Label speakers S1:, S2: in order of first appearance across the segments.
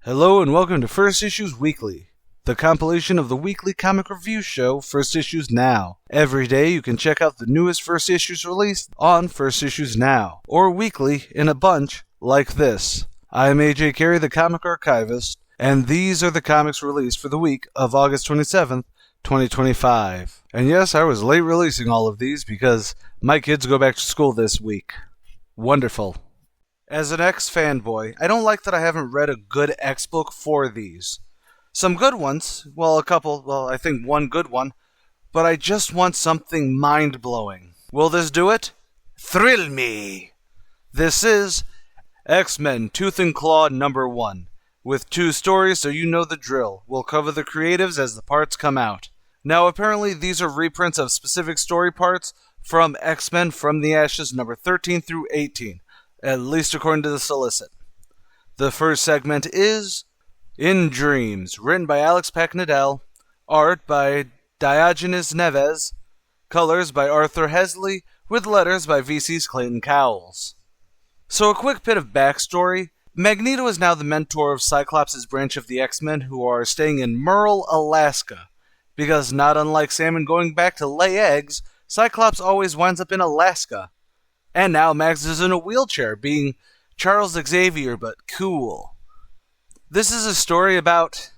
S1: Hello and welcome to First Issues Weekly, the compilation of the weekly comic review show First Issues Now. Every day you can check out the newest First Issues released on First Issues Now, or weekly in a bunch like this. I'm AJ Carey, the comic archivist, and these are the comics released for the week of August 27th, 2025. And yes, I was late releasing all of these because my kids go back to school this week. Wonderful. As an X fanboy, I don't like that I haven't read a good X book for these. Some good ones, I think one good one, but I just want something mind-blowing. Will this do it? Thrill me! This is X-Men Tooth and Claw number 1, with 2 stories so you know the drill. We'll cover the creatives as the parts come out. Now apparently these are reprints of specific story parts from X-Men From the Ashes number 13 through 18. At least according to the solicit. The first segment is In Dreams, written by Alex Packnadel, art by Diogenes Neves, colors by Arthur Hesley, with letters by VC's Clayton Cowles. So a quick bit of backstory. Magneto is now the mentor of Cyclops' branch of the X-Men who are staying in Merle, Alaska. Because not unlike salmon going back to lay eggs, Cyclops always winds up in Alaska. And now Max is in a wheelchair, being Charles Xavier, but cool. This is a story about...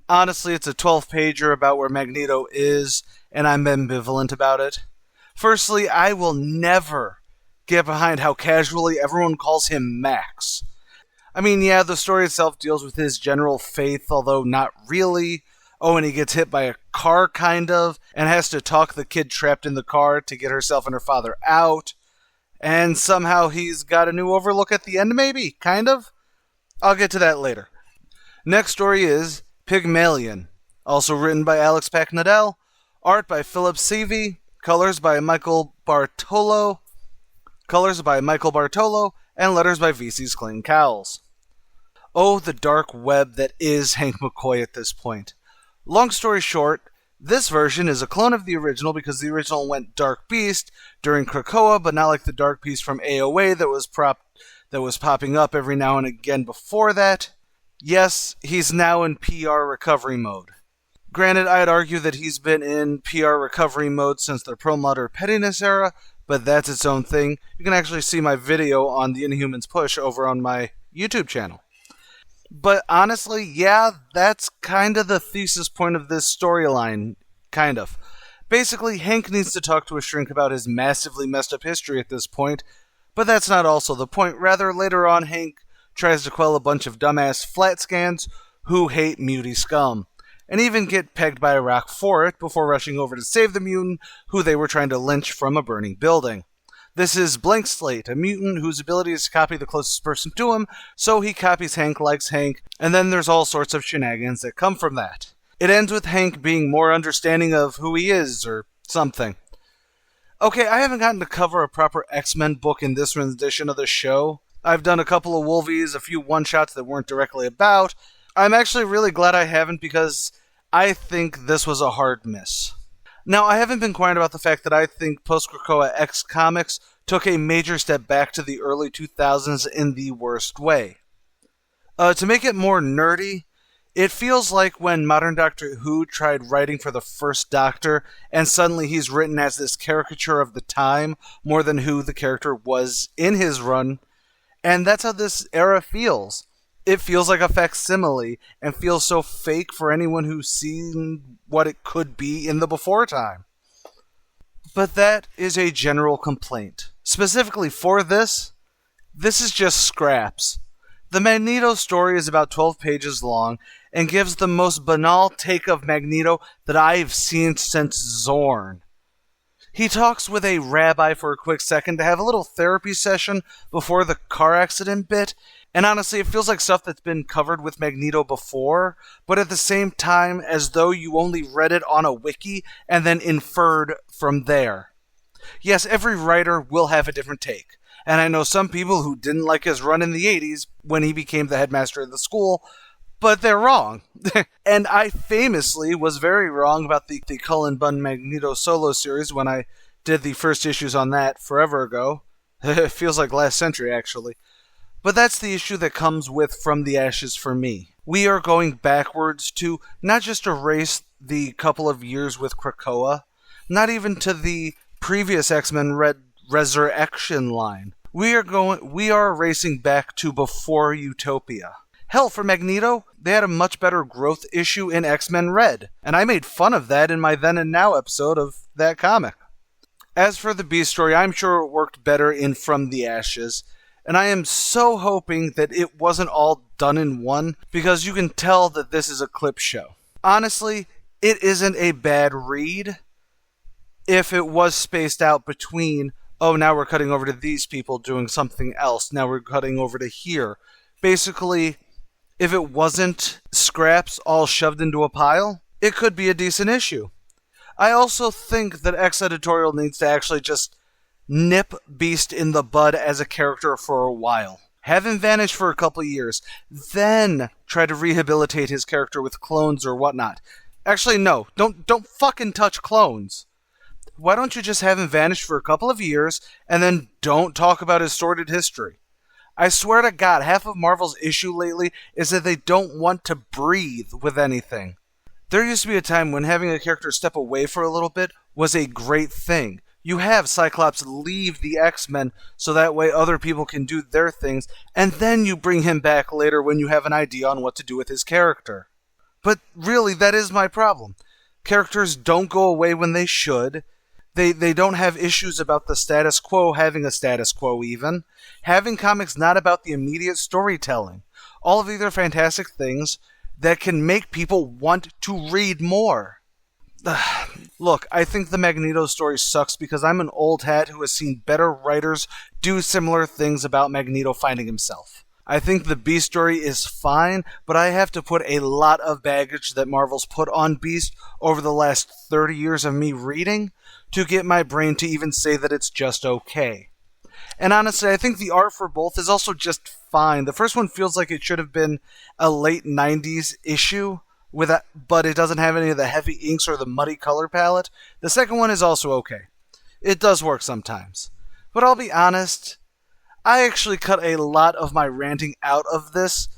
S1: Honestly, it's a 12-pager about where Magneto is, and I'm ambivalent about it. Firstly, I will never get behind how casually everyone calls him Max. I mean, yeah, the story itself deals with his general faith, although not really. Oh, and he gets hit by a car, kind of, and has to talk the kid trapped in the car to get herself and her father out. And somehow he's got a new overlook at the end, maybe? Kind of? I'll get to that later. Next story is Pygmalion, also written by Alex Packnadel, art by Philip Seavey, colors by Michael Bartolo, and letters by VC's Clayton Cowles. Oh, the dark web that is Hank McCoy at this point. Long story short, this version is a clone of the original because the original went Dark Beast during Krakoa, but not like the Dark Beast from AOA that was popping up every now and again before that. Yes, he's now in PR recovery mode. Granted, I'd argue that he's been in PR recovery mode since the Perlmutter Pettiness era, but that's its own thing. You can actually see my video on the Inhumans push over on my YouTube channel. But honestly, yeah, that's kind of the thesis point of this storyline. Kind of. Basically, Hank needs to talk to a shrink about his massively messed up history at this point, but that's not also the point. Rather, later on, Hank tries to quell a bunch of dumbass flat scans who hate mutie scum, and even get pegged by a rock for it before rushing over to save the mutant who they were trying to lynch from a burning building. This is Blank Slate, a mutant whose ability is to copy the closest person to him, so he copies Hank likes Hank, and then there's all sorts of shenanigans that come from that. It ends with Hank being more understanding of who he is, or something. Okay, I haven't gotten to cover a proper X-Men book in this rendition of the show. I've done a couple of Wolvies, a few one-shots that weren't directly about. I'm actually really glad I haven't because I think this was a hard miss. Now, I haven't been quiet about the fact that I think post-Krakoa X comics took a major step back to the early 2000s in the worst way. To make it more nerdy, it feels like when modern Doctor Who tried writing for the first Doctor, and suddenly he's written as this caricature of the time, more than who the character was in his run, and that's how this era feels. It feels like a facsimile, and feels so fake for anyone who's seen what it could be in the before time. But that is a general complaint. Specifically for this is just scraps. The Magneto story is about 12 pages long, and gives the most banal take of Magneto that I've seen since Zorn. He talks with a rabbi for a quick second to have a little therapy session before the car accident bit, and honestly, it feels like stuff that's been covered with Magneto before, but at the same time as though you only read it on a wiki and then inferred from there. Yes, every writer will have a different take, and I know some people who didn't like his run in the 80s when he became the headmaster of the school, but they're wrong. And I famously was very wrong about the Cullen Bunn Magneto solo series when I did the first issues on that forever ago. It feels like last century, actually. But that's the issue that comes with From the Ashes for me. We are going backwards to not just erase the couple of years with Krakoa, not even to the previous X-Men Resurrection line. We are racing back to before Utopia. Hell, for Magneto, they had a much better growth issue in X-Men Red, and I made fun of that in my Then and Now episode of that comic. As for the Beast story, I'm sure it worked better in From the Ashes, and I am so hoping that it wasn't all done in one, because you can tell that this is a clip show. Honestly, it isn't a bad read if it was spaced out between, oh, now we're cutting over to these people doing something else, now we're cutting over to here. Basically, if it wasn't scraps all shoved into a pile, it could be a decent issue. I also think that X Editorial needs to actually just nip Beast in the bud as a character for a while. Have him vanish for a couple years, then try to rehabilitate his character with clones or whatnot. Actually, no, don't fucking touch clones. Why don't you just have him vanish for a couple of years, and then don't talk about his sordid history? I swear to God, half of Marvel's issue lately is that they don't want to breathe with anything. There used to be a time when having a character step away for a little bit was a great thing. You have Cyclops leave the X-Men so that way other people can do their things, and then you bring him back later when you have an idea on what to do with his character. But really, that is my problem. Characters don't go away when they should. They don't have issues about the status quo having a status quo even. Having comics not about the immediate storytelling. All of these are fantastic things that can make people want to read more. Look, I think the Magneto story sucks because I'm an old hat who has seen better writers do similar things about Magneto finding himself. I think the Beast story is fine, but I have to put a lot of baggage that Marvel's put on Beast over the last 30 years of me reading to get my brain to even say that it's just okay. And honestly, I think the art for both is also just fine. The first one feels like it should have been a late 90s issue, but it doesn't have any of the heavy inks or the muddy color palette. The second one is also okay. It does work sometimes. But I'll be honest, I actually cut a lot of my ranting out of this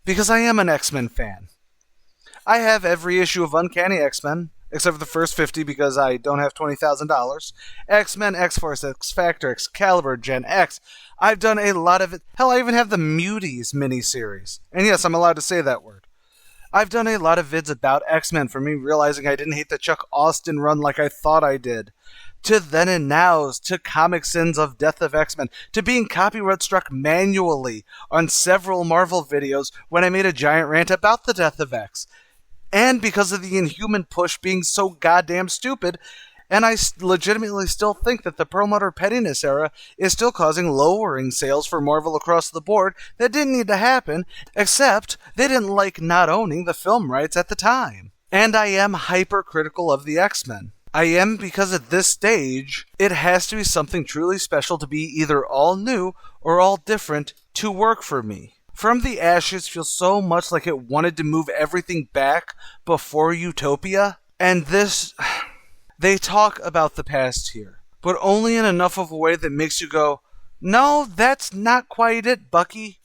S1: because I am an X-Men fan. I have every issue of Uncanny X-Men, except for the first 50 because I don't have $20,000. X-Men, X-Force, X-Factor, Excalibur, Gen X. I've done a lot of it. Hell, I even have the Muties miniseries. And yes, I'm allowed to say that word. I've done a lot of vids about X-Men for me realizing I didn't hate the Chuck Austin run like I thought I did. To Then and Nows, to Comic Sins of Death of X-Men, to being copyright struck manually on several Marvel videos when I made a giant rant about the Death of X. And because of the Inhuman push being so goddamn stupid, and I legitimately still think that the Perlmutter Pettiness era is still causing lowering sales for Marvel across the board that didn't need to happen, except they didn't like not owning the film rights at the time. And I am hypercritical of the X-Men. I am because at this stage, it has to be something truly special to be either all new or all different to work for me. From the Ashes feels so much like it wanted to move everything back before Utopia, and this... They talk about the past here, but only in enough of a way that makes you go, no, that's not quite it, Bucky.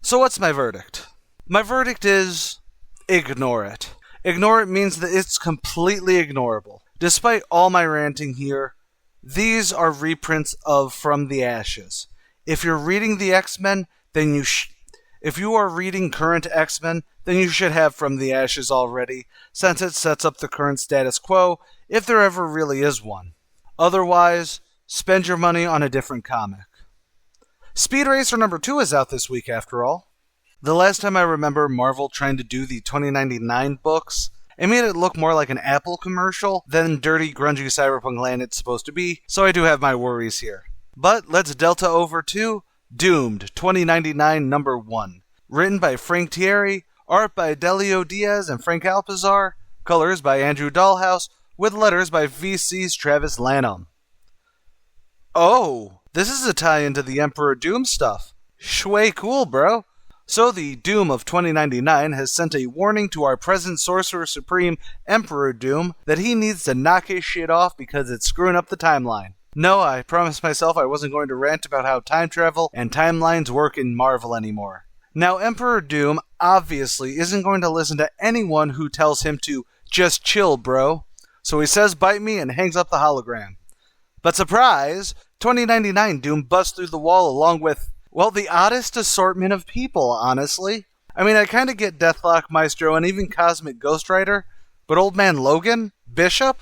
S1: So what's my verdict? My verdict is, ignore it. Ignore it means that it's completely ignorable. Despite all my ranting here, these are reprints of From the Ashes. If you're reading the X-Men, then if you are reading current X-Men, then you should have From the Ashes already, since it sets up the current status quo, if there ever really is one. Otherwise, spend your money on a different comic. Speed Racer number 2 is out this week, after all. The last time I remember Marvel trying to do the 2099 books, it made it look more like an Apple commercial than dirty, grungy cyberpunk land it's supposed to be, so I do have my worries here. But let's delta over to Doomed 2099 number 1. Written by Frank Thierry, art by Delio Diaz and Frank Alpizar, colors by Andrew Dahlhaus, with letters by VC's Travis Lanham. Oh, this is a tie-in to the Emperor Doom stuff. Shway cool, bro. So the Doom of 2099 has sent a warning to our present Sorcerer Supreme, Emperor Doom, that he needs to knock his shit off because it's screwing up the timeline. No, I promised myself I wasn't going to rant about how time travel and timelines work in Marvel anymore. Now, Emperor Doom obviously isn't going to listen to anyone who tells him to just chill, bro. So he says bite me and hangs up the hologram. But surprise, 2099 Doom busts through the wall along with, well, the oddest assortment of people, honestly. I mean, I kind of get Deathlock, Maestro, and even Cosmic Ghost Rider, but Old Man Logan, Bishop,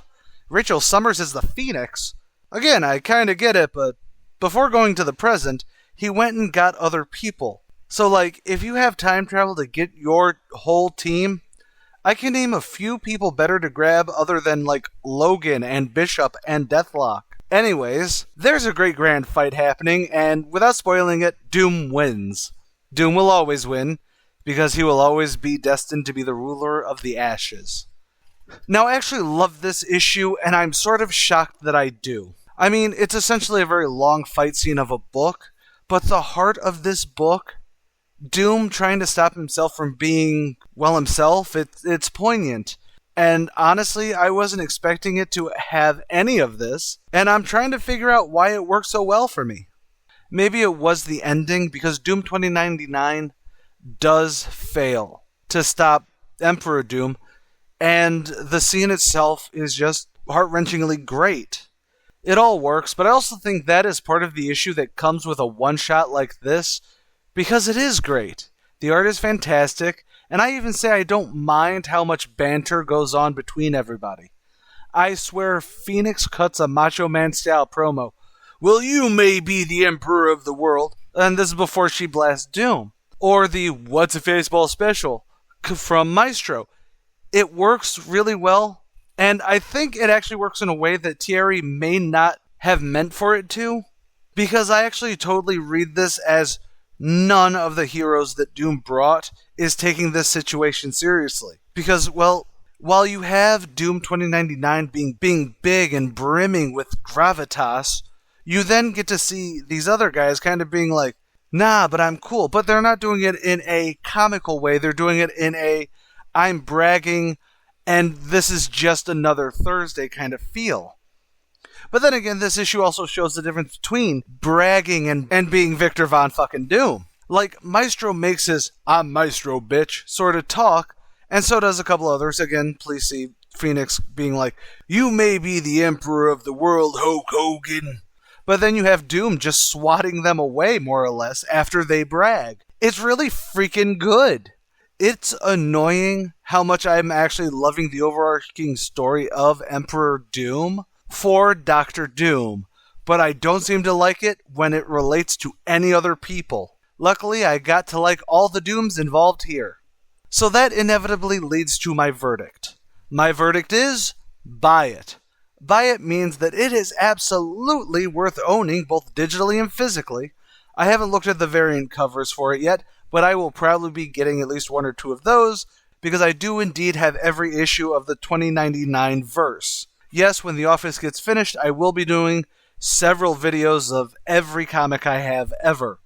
S1: Rachel Summers is the Phoenix. Again, I kind of get it, but before going to the present, he went and got other people. So, like, if you have time travel to get your whole team, I can name a few people better to grab other than, like, Logan and Bishop and Deathlock. Anyways, there's a great grand fight happening, and without spoiling it, Doom wins. Doom will always win, because he will always be destined to be the ruler of the Ashes. Now, I actually love this issue, and I'm sort of shocked that I do. I mean, it's essentially a very long fight scene of a book, but the heart of this book, Doom trying to stop himself from being, well, himself, it's poignant. And honestly, I wasn't expecting it to have any of this, and I'm trying to figure out why it worked so well for me. Maybe it was the ending, because Doom 2099 does fail to stop Emperor Doom, and the scene itself is just heart-wrenchingly great. It all works, but I also think that is part of the issue that comes with a one-shot like this, because it is great. The art is fantastic, and I even say I don't mind how much banter goes on between everybody. I swear Phoenix cuts a Macho Man style promo. Well, you may be the Emperor of the World, and this is before she blasts Doom. Or the What's a Faceball special from Maestro. It works really well, and I think it actually works in a way that Thierry may not have meant for it to, because I actually totally read this as none of the heroes that Doom brought is taking this situation seriously. Because, well, while you have Doom 2099 being big and brimming with gravitas, you then get to see these other guys kind of being like, nah, but I'm cool. But they're not doing it in a comical way. They're doing it in a, I'm bragging, and this is just another Thursday kind of feel. But then again, this issue also shows the difference between bragging and being Victor Von fucking Doom. Like, Maestro makes his, I'm Maestro, bitch, sort of talk, and so does a couple others. Again, please see Phoenix being like, you may be the Emperor of the World, Hulk Hogan. But then you have Doom just swatting them away, more or less, after they brag. It's really freaking good. It's annoying how much I'm actually loving the overarching story of Emperor Doom for Doctor Doom, but I don't seem to like it when it relates to any other people. Luckily, I got to like all the Dooms involved here. So that inevitably leads to my verdict. My verdict is, buy it. Buy it means that it is absolutely worth owning both digitally and physically. I haven't looked at the variant covers for it yet, but I will probably be getting at least one or two of those, because I do indeed have every issue of the 2099 verse. Yes, when The Office gets finished, I will be doing several videos of every comic I have ever.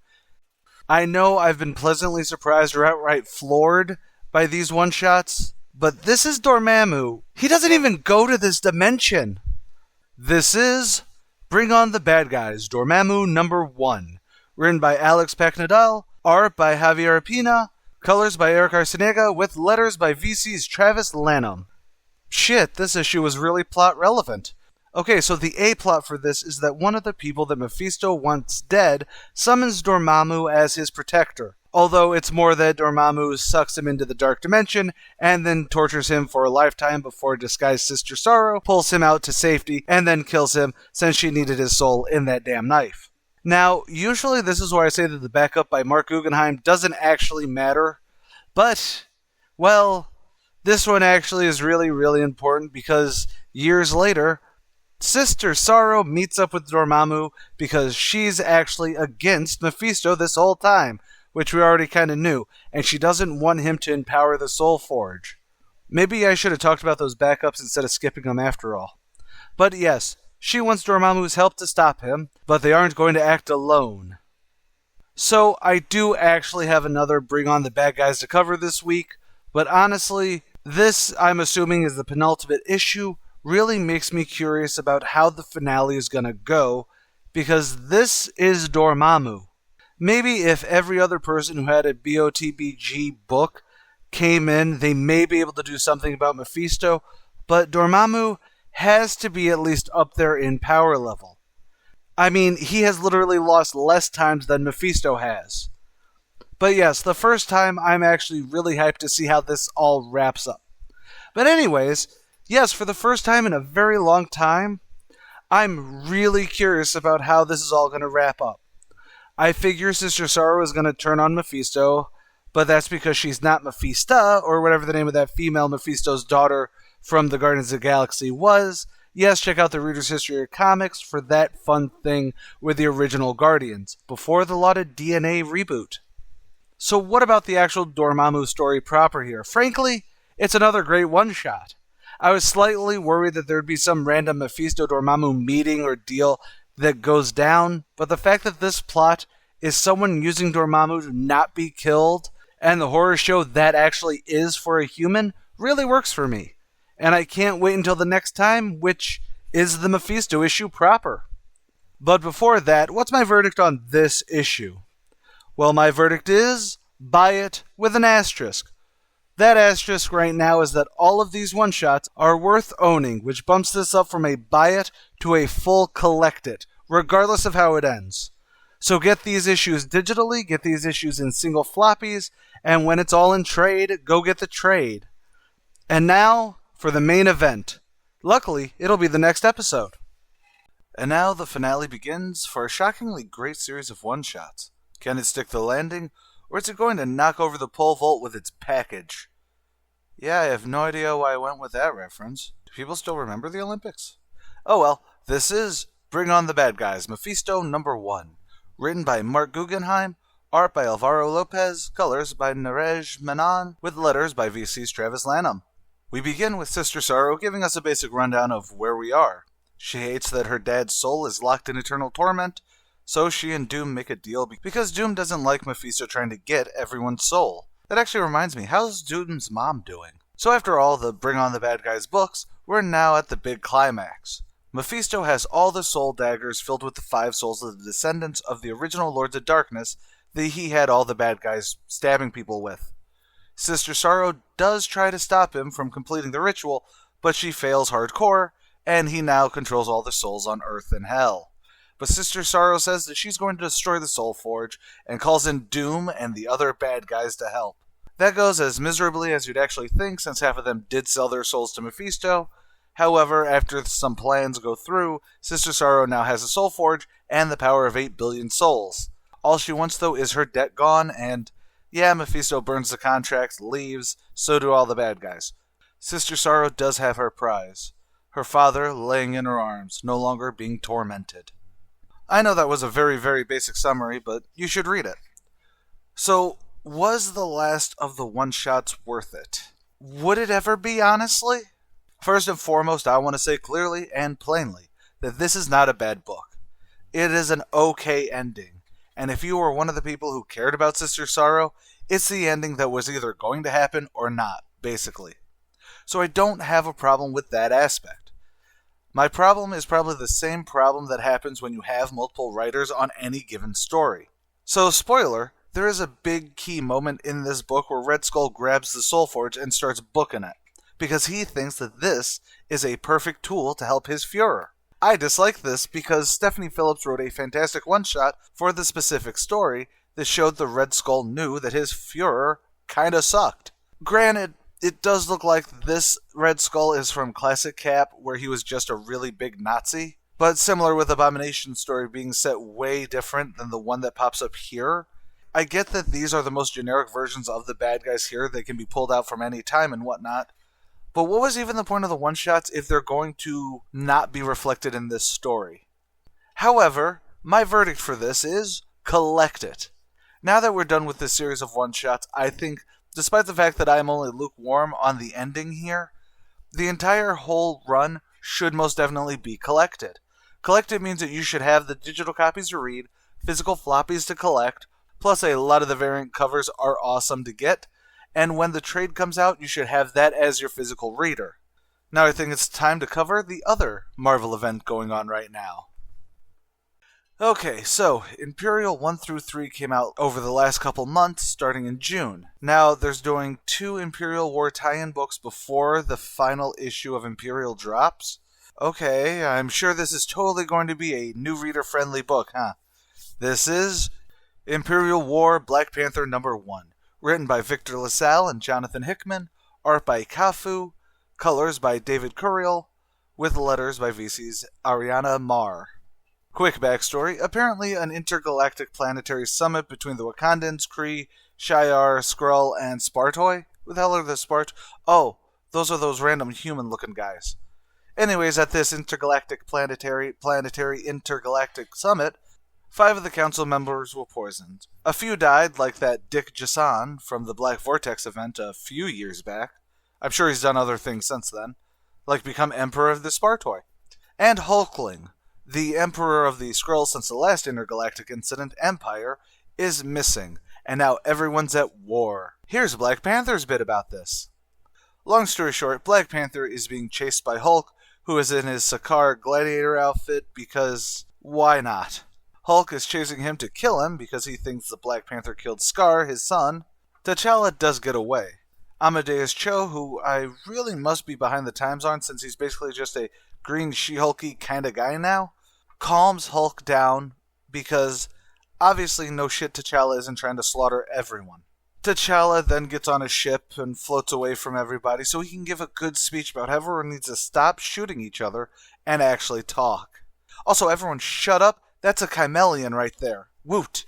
S1: I know I've been pleasantly surprised or outright floored by these one-shots, but this is Dormammu. He doesn't even go to this dimension. This is Bring On the Bad Guys, Dormammu #1. Written by Alex Pacnadal, art by Javier Pina, colors by Eric Arciniega, with letters by VC's Travis Lanham. Shit, this issue was really plot relevant. Okay, so the A-plot for this is that one of the people that Mephisto wants dead summons Dormammu as his protector. Although it's more that Dormammu sucks him into the dark dimension and then tortures him for a lifetime before disguised Sister Sorrow pulls him out to safety and then kills him since she needed his soul in that damn knife. Now, usually this is where I say that the backup by Mark Guggenheim doesn't actually matter, but, well, this one actually is really, really important because years later, Sister Sorrow meets up with Dormammu because she's actually against Mephisto this whole time, which we already kind of knew, and she doesn't want him to empower the Soul Forge. Maybe I should have talked about those backups instead of skipping them after all. But yes, she wants Dormammu's help to stop him, but they aren't going to act alone. So I do actually have another Bring On the Bad Guys to cover this week, but honestly, this, I'm assuming, is the penultimate issue, really makes me curious about how the finale is going to go, because this is Dormammu. Maybe if every other person who had a BOTBG book came in, they may be able to do something about Mephisto, but Dormammu has to be at least up there in power level. I mean, he has literally lost less times than Mephisto has. But yes, the first time I'm actually really hyped to see how this all wraps up. But anyways, yes, for the first time in a very long time, I'm really curious about how this is all going to wrap up. I figure Sister Sorrow is going to turn on Mephisto, but that's because she's not Mephista, or whatever the name of that female Mephisto's daughter from the Guardians of the Galaxy was. Yes, check out the Reader's History of Comics for that fun thing with the original Guardians, before the lot of DNA reboot. So what about the actual Dormammu story proper here? Frankly, it's another great one-shot. I was slightly worried that there'd be some random Mephisto-Dormammu meeting or deal that goes down, but the fact that this plot is someone using Dormammu to not be killed, and the horror show that actually is for a human, really works for me. And I can't wait until the next time, which is the Mephisto issue proper. But before that, what's my verdict on this issue? Well, my verdict is, buy it with an asterisk. That asterisk right now is that all of these one-shots are worth owning, which bumps this up from a buy it to a full collect it, regardless of how it ends. So get these issues digitally, get these issues in single floppies, and when it's all in trade, go get the trade. And now, for the main event. Luckily, it'll be the next episode. And now the finale begins for a shockingly great series of one-shots. Can it stick the landing, or is it going to knock over the pole vault with its package? Yeah, I have no idea why I went with that reference. Do people still remember the Olympics? Oh well, this is Bring On the Bad Guys, Mephisto #1. Written by Mark Guggenheim, art by Alvaro Lopez, colors by Nerej Menon, with letters by VC's Travis Lanham. We begin with Sister Sorrow giving us a basic rundown of where we are. She hates that her dad's soul is locked in eternal torment, so she and Doom make a deal because Doom doesn't like Mephisto trying to get everyone's soul. That actually reminds me, how's Doom's mom doing? So after all the Bring On the Bad Guys books, we're now at the big climax. Mephisto has all the soul daggers filled with the 5 souls of the descendants of the original Lords of Darkness that he had all the bad guys stabbing people with. Sister Sorrow does try to stop him from completing the ritual, but she fails hardcore, and he now controls all the souls on Earth and Hell. But Sister Sorrow says that she's going to destroy the Soul Forge, and calls in Doom and the other bad guys to help. That goes as miserably as you'd actually think, since half of them did sell their souls to Mephisto. However, after some plans go through, Sister Sorrow now has a Soul Forge and the power of 8 billion souls. All she wants, though, is her debt gone, and yeah, Mephisto burns the contracts, leaves, so do all the bad guys. Sister Sorrow does have her prize. Her father laying in her arms, no longer being tormented. I know that was a very, very basic summary, but you should read it. So, was the last of the one-shots worth it? Would it ever be, honestly? First and foremost, I want to say clearly and plainly that this is not a bad book. It is an okay ending. And if you were one of the people who cared about Sister Sorrow, it's the ending that was either going to happen or not, basically. So I don't have a problem with that aspect. My problem is probably the same problem that happens when you have multiple writers on any given story. So, spoiler, there is a big key moment in this book where Red Skull grabs the Soul Forge and starts booking it, because he thinks that this is a perfect tool to help his Fuhrer. I dislike this because Stephanie Phillips wrote a fantastic one-shot for the specific story that showed the Red Skull knew that his Fuhrer kinda sucked. Granted, it does look like this Red Skull is from Classic Cap, where he was just a really big Nazi, but similar with Abomination's story being set way different than the one that pops up here. I get that these are the most generic versions of the bad guys here that can be pulled out from any time and whatnot, but what was even the point of the one-shots if they're going to not be reflected in this story? However, my verdict for this is, collect it. Now that we're done with this series of one-shots, I think, despite the fact that I am only lukewarm on the ending here, the entire whole run should most definitely be collected. Collected means that you should have the digital copies to read, physical floppies to collect, plus a lot of the variant covers are awesome to get, and when the trade comes out, you should have that as your physical reader. Now I think it's time to cover the other Marvel event going on right now. Okay, so Imperial 1 through 3 came out over the last couple months, starting in June. Now, there's doing 2 Imperial War tie-in books before the final issue of Imperial drops. Okay, I'm sure this is totally going to be a new reader-friendly book, huh? This is Imperial War Black Panther #1, written by Victor LaSalle and Jonathan Hickman, art by Cafu, colors by David Curiel, with letters by VC's Ariana Marr. Quick backstory. Apparently, an intergalactic planetary summit between the Wakandans, Kree, Shi'ar, Skrull, and Spartoi. Who the hell are the Spart? Oh, those are those random human-looking guys. Anyways, at this intergalactic planetary intergalactic summit, 5 of the council members were poisoned. A few died, like that Dick Gatchaman from the Black Vortex event a few years back. I'm sure he's done other things since then, like become Emperor of the Spartoi. And Hulkling, the Emperor of the Skrulls since the last intergalactic incident, Empire, is missing, and now everyone's at war. Here's Black Panther's bit about this. Long story short, Black Panther is being chased by Hulk, who is in his Sakaar gladiator outfit because why not? Hulk is chasing him to kill him because he thinks the Black Panther killed Scar, his son. T'Challa does get away. Amadeus Cho, who I really must be behind the times on since he's basically just a green She-Hulky kind of guy now, calms Hulk down because obviously no shit T'Challa isn't trying to slaughter everyone. T'Challa then gets on a ship and floats away from everybody so he can give a good speech about how everyone needs to stop shooting each other and actually talk. Also, everyone shut up. That's a chameleon right there. Woot!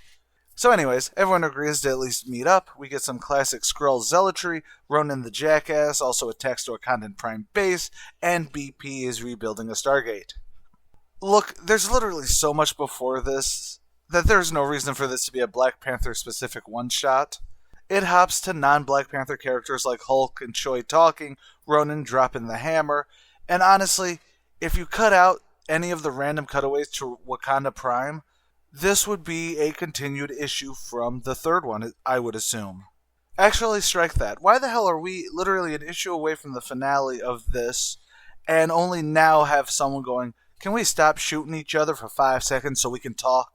S1: So anyways, everyone agrees to at least meet up. We get some classic Skrull zealotry. Ronan the Jackass also attacks to a Wakandan Prime base, and BP is rebuilding a Stargate. Look, there's literally so much before this that there's no reason for this to be a Black Panther specific one-shot. It hops to non-Black Panther characters like Hulk and Choi talking, Ronan dropping the hammer, and honestly, if you cut out any of the random cutaways to Wakanda Prime, this would be a continued issue from the third one, I would assume. Actually, strike that. Why the hell are we literally an issue away from the finale of this, and only now have someone going, can we stop shooting each other for 5 seconds so we can talk?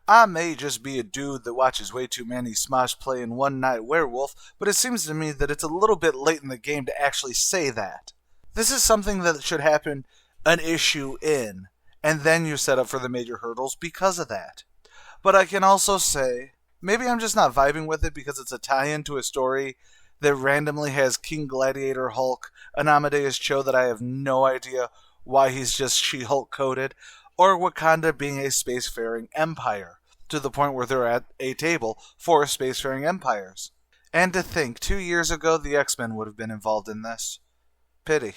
S1: I may just be a dude that watches way too many Smosh play in One Night Werewolf, but it seems to me that it's a little bit late in the game to actually say that. This is something that should happen an issue in, and then you set up for the major hurdles because of that. But I can also say, maybe I'm just not vibing with it because it's a tie-in to a story that randomly has King Gladiator Hulk, an Amadeus Cho that I have no idea why he's just She-Hulk coded, or Wakanda being a spacefaring empire, to the point where they're at a table for spacefaring empires. And to think, 2 years ago the X-Men would have been involved in this. Pity.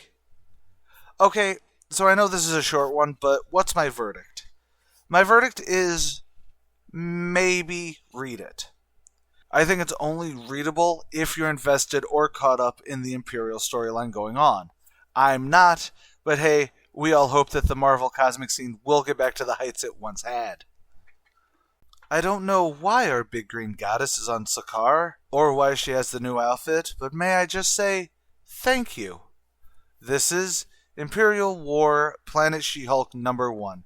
S1: Okay, so I know this is a short one, but what's my verdict? My verdict is maybe read it. I think it's only readable if you're invested or caught up in the Imperial storyline going on. I'm not, but hey, we all hope that the Marvel cosmic scene will get back to the heights it once had. I don't know why our big green goddess is on Sakaar, or why she has the new outfit, but may I just say, thank you. This is Imperial War Planet She-Hulk #1,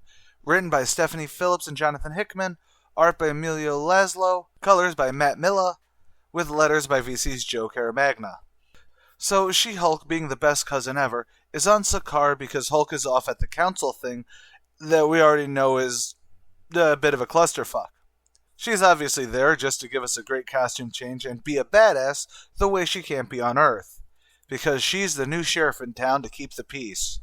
S1: written by Stephanie Phillips and Jonathan Hickman, art by Emilio Laszlo, colors by Matt Milla, with letters by VC's Joe Caramagna. So She-Hulk, being the best cousin ever, is on Sakaar because Hulk is off at the council thing that we already know is a bit of a clusterfuck. She's obviously there just to give us a great costume change and be a badass the way she can't be on Earth, because she's the new sheriff in town to keep the peace.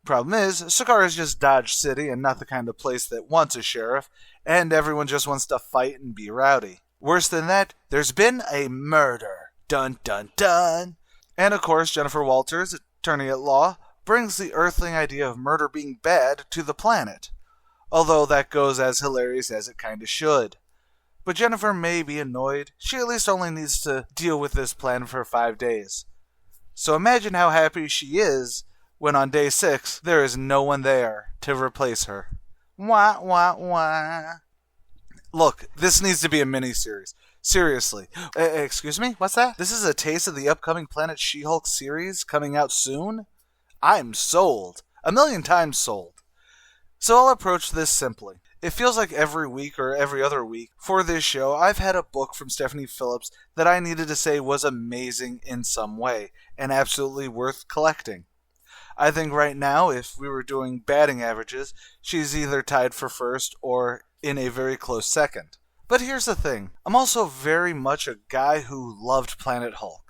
S1: Problem is, Sakaar is just Dodge City and not the kind of place that wants a sheriff, and everyone just wants to fight and be rowdy. Worse than that, there's been a murder. Dun dun dun! And of course, Jennifer Walters, attorney at law, brings the earthling idea of murder being bad to the planet. Although that goes as hilarious as it kinda should. But Jennifer may be annoyed. She at least only needs to deal with this plan for 5 days. So imagine how happy she is when on day 6, there is no one there to replace her. Wah, wah, wah. Look, this needs to be a mini-series. Seriously. Excuse me? What's that? This is a taste of the upcoming Planet She-Hulk series coming out soon? I'm sold. 1,000,000 times sold. So I'll approach this simply. It feels like every week or every other week for this show, I've had a book from Stephanie Phillips that I needed to say was amazing in some way and absolutely worth collecting. I think right now, if we were doing batting averages, she's either tied for first or in a very close second. But here's the thing. I'm also very much a guy who loved Planet Hulk.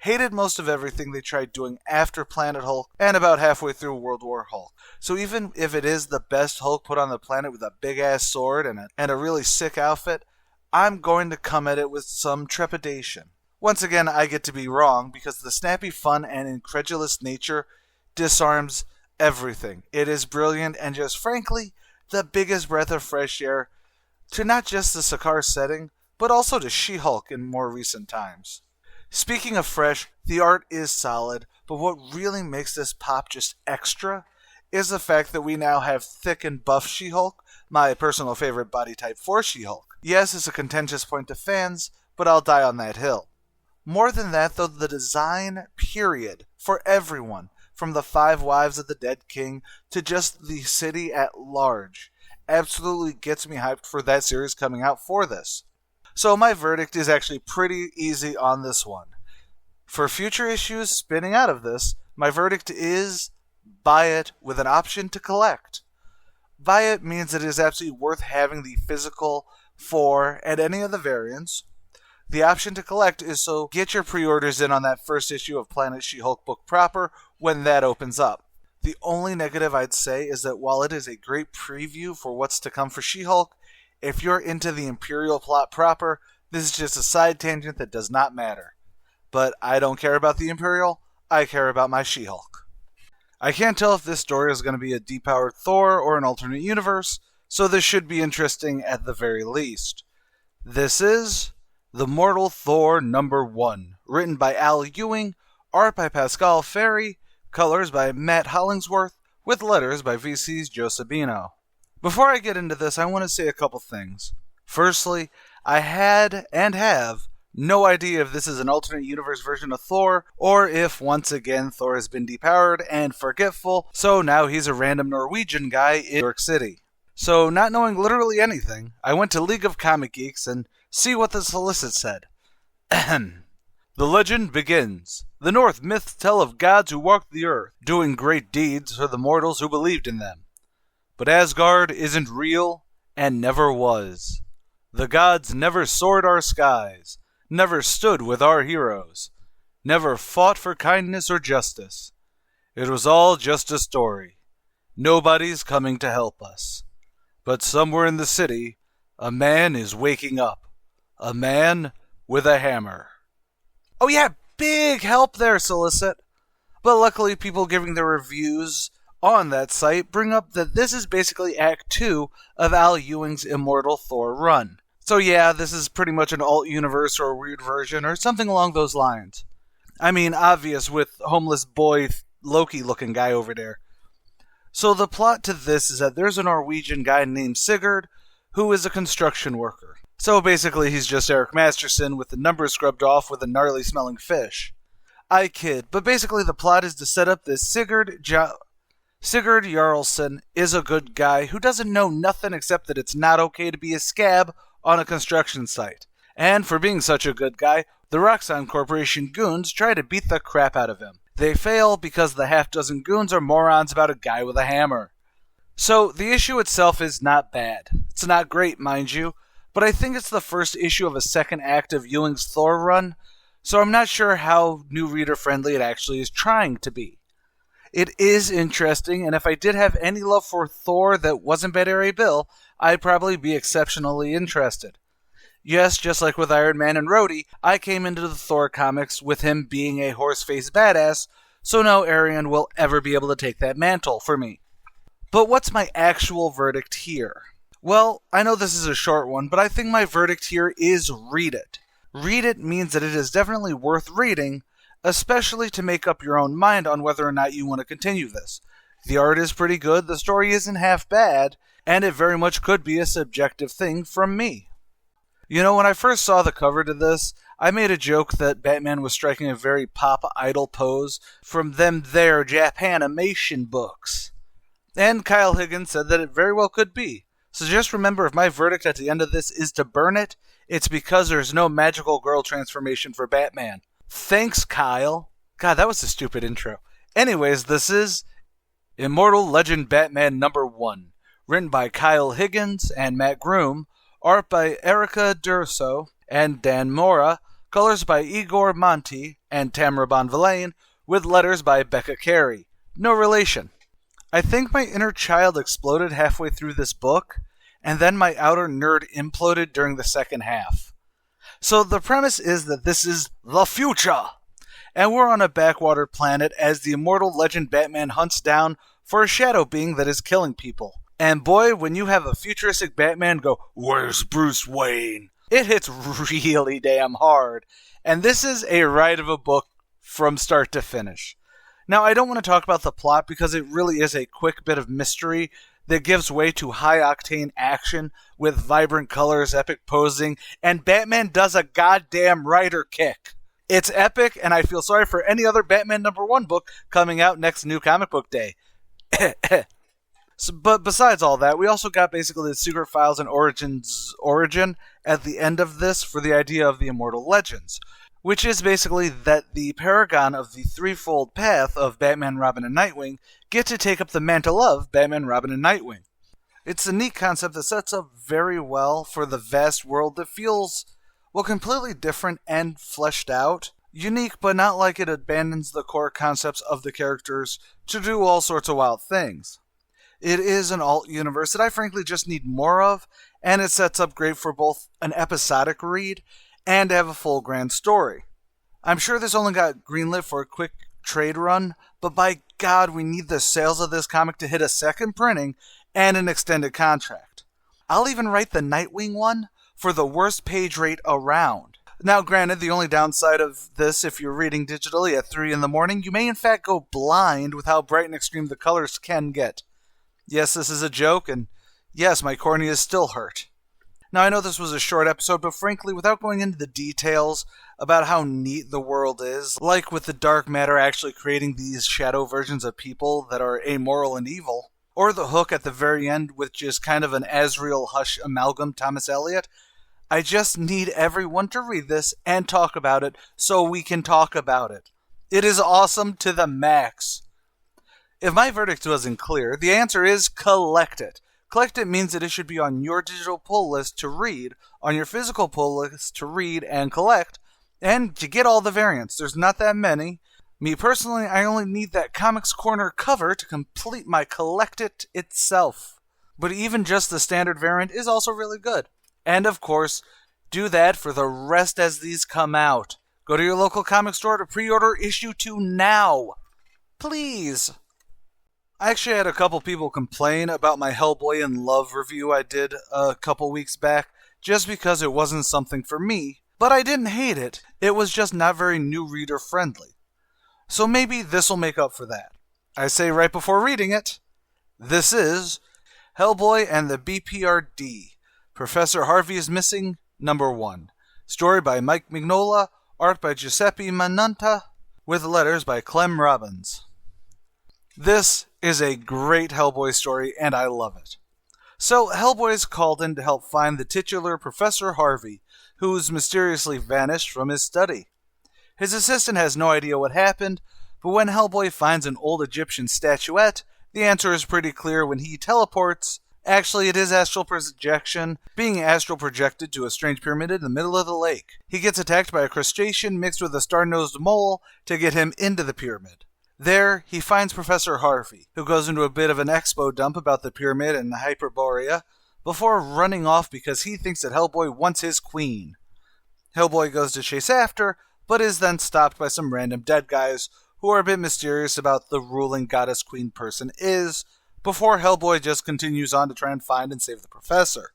S1: Hated most of everything they tried doing after Planet Hulk and about halfway through World War Hulk. So even if it is the best Hulk put on the planet with a big-ass sword and a really sick outfit, I'm going to come at it with some trepidation. Once again, I get to be wrong because the snappy fun and incredulous nature disarms everything. It is brilliant and just frankly the biggest breath of fresh air to not just the Sakaar setting, but also to She-Hulk in more recent times. Speaking of fresh, the art is solid, but what really makes this pop just extra is the fact that we now have thick and buff She-Hulk, my personal favorite body type for She-Hulk. Yes, it's a contentious point to fans, but I'll die on that hill. More than that, though, the design, period, for everyone, from the 5 wives of the dead king to just the city at large, absolutely gets me hyped for that series coming out for this. So my verdict is actually pretty easy on this one. For future issues spinning out of this, my verdict is buy it with an option to collect. Buy it means it is absolutely worth having the physical 4 and any of the variants. The option to collect is so get your pre-orders in on that first issue of Planet She-Hulk book proper when that opens up. The only negative I'd say is that while it is a great preview for what's to come for She-Hulk, if you're into the Imperial plot proper, this is just a side tangent that does not matter. But I don't care about the Imperial, I care about my She-Hulk. I can't tell if this story is going to be a depowered Thor or an alternate universe, so this should be interesting at the very least. This is The Mortal Thor #1, written by Al Ewing, art by Pascal Ferry, colors by Matt Hollingsworth, with letters by VC's Joe Sabino. Before I get into this, I want to say a couple things. Firstly, I had and have no idea if this is an alternate universe version of Thor, or if, once again, Thor has been depowered and forgetful, so now he's a random Norwegian guy in New York City. So, not knowing literally anything, I went to League of Comic Geeks and see what the solicit said. Ahem. The legend begins. The North myths tell of gods who walked the earth, doing great deeds for the mortals who believed in them. But Asgard isn't real, and never was. The gods never soared our skies, never stood with our heroes, never fought for kindness or justice. It was all just a story. Nobody's coming to help us. But somewhere in the city, a man is waking up. A man with a hammer. Oh yeah, big help there, Solicit. But luckily, people giving their reviews on that site bring up that this is basically Act 2 of Al Ewing's Immortal Thor run. So yeah, this is pretty much an alt-universe or a weird version or something along those lines. I mean, obvious with homeless boy Loki-looking guy over there. So the plot to this is that there's a Norwegian guy named Sigurd who is a construction worker. So basically he's just Eric Masterson with the numbers scrubbed off with a gnarly smelling fish. I kid, but basically the plot is to set up this Sigurd Jarlsson is a good guy who doesn't know nothing except that it's not okay to be a scab on a construction site. And for being such a good guy, the Roxxon Corporation goons try to beat the crap out of him. They fail because the half-dozen goons are morons about a guy with a hammer. So the issue itself is not bad. It's not great, mind you, but I think it's the first issue of a second act of Ewing's Thor run, so I'm not sure how new reader-friendly it actually is trying to be. It is interesting, and if I did have any love for Thor that wasn't Bad Area Bill, I'd probably be exceptionally interested. Yes, just like with Iron Man and Rhodey, I came into the Thor comics with him being a horse-faced badass, so no Arian will ever be able to take that mantle for me. But what's my actual verdict here? Well, I know this is a short one, but I think my verdict here is read it. Read it means that it is definitely worth reading, especially to make up your own mind on whether or not you want to continue this. The art is pretty good, the story isn't half bad, and it very much could be a subjective thing from me. You know, when I first saw the cover to this, I made a joke that Batman was striking a very Pop Idol pose from them there Japanimation books. And Kyle Higgins said that it very well could be. So just remember, if my verdict at the end of this is to burn it, it's because there's no magical girl transformation for Batman. Thanks, Kyle. God, that was a stupid intro. Anyways, this is Immortal Legend Batman #1, written by Kyle Higgins and Matt Groom, art by Erica Durso and Dan Mora, colors by Igor Monti and Tamara Bonvillain, with letters by Becca Carey. No relation. I think my inner child exploded halfway through this book, and then my outer nerd imploded during the second half. So the premise is that this is the future, and we're on a backwater planet as the immortal legend Batman hunts down for a shadow being that is killing people. And boy, when you have a futuristic Batman go, "Where's Bruce Wayne?" it hits really damn hard. And this is a ride of a book from start to finish. Now, I don't want to talk about the plot because it really is a quick bit of mystery that gives way to high-octane action with vibrant colors, epic posing, and Batman does a goddamn rider kick. It's epic, and I feel sorry for any other Batman #1 book coming out next New Comic Book Day. But besides all that, we also got basically the Secret Files and origin at the end of this for the idea of the Immortal Legends, which is basically that the paragon of the threefold path of Batman, Robin, and Nightwing get to take up the mantle of Batman, Robin, and Nightwing. It's a neat concept that sets up very well for the vast world that feels, well, completely different and fleshed out. Unique, but not like it abandons the core concepts of the characters to do all sorts of wild things. It is an alt-universe that I frankly just need more of, and it sets up great for both an episodic read and to have a full grand story. I'm sure this only got greenlit for a quick trade run, but by God, we need the sales of this comic to hit a second printing and an extended contract. I'll even write the Nightwing one for the worst page rate around. Now, granted, the only downside of this, if you're reading digitally at 3 in the morning, you may in fact go blind with how bright and extreme the colors can get. Yes, this is a joke, and yes, my corneas still hurt. Now, I know this was a short episode, but frankly, without going into the details about how neat the world is, like with the dark matter actually creating these shadow versions of people that are amoral and evil, or the hook at the very end, which is kind of an Azrael Hush amalgam Thomas Elliot, I just need everyone to read this and talk about it so we can talk about it. It is awesome to the max. If my verdict wasn't clear, the answer is collect it. Collect it means that it should be on your digital pull list to read, on your physical pull list to read and collect, and to get all the variants. There's not that many. Me personally, I only need that Comics Corner cover to complete my collect it itself. But even just the standard variant is also really good. And of course, do that for the rest as these come out. Go to your local comic store to pre-order issue 2 now. Please. I actually had a couple people complain about my Hellboy in Love review I did a couple weeks back, just because it wasn't something for me, but I didn't hate it. It was just not very new reader friendly. So maybe this'll make up for that. I say right before reading it, this is Hellboy and the BPRD. Professor Harvey is Missing, #1. Story by Mike Mignola, art by Giuseppe Manunta, with letters by Clem Robbins. This is a great Hellboy story, and I love it. So, Hellboy is called in to help find the titular Professor Harvey, who's mysteriously vanished from his study. His assistant has no idea what happened, but when Hellboy finds an old Egyptian statuette, the answer is pretty clear when he teleports. Actually, it is astral projection, being astral projected to a strange pyramid in the middle of the lake. He gets attacked by a crustacean mixed with a star-nosed mole to get him into the pyramid. There, he finds Professor Harvey, who goes into a bit of an expo dump about the pyramid and Hyperborea, before running off because he thinks that Hellboy wants his queen. Hellboy goes to chase after, but is then stopped by some random dead guys who are a bit mysterious about the ruling goddess queen person is, before Hellboy just continues on to try and find and save the Professor.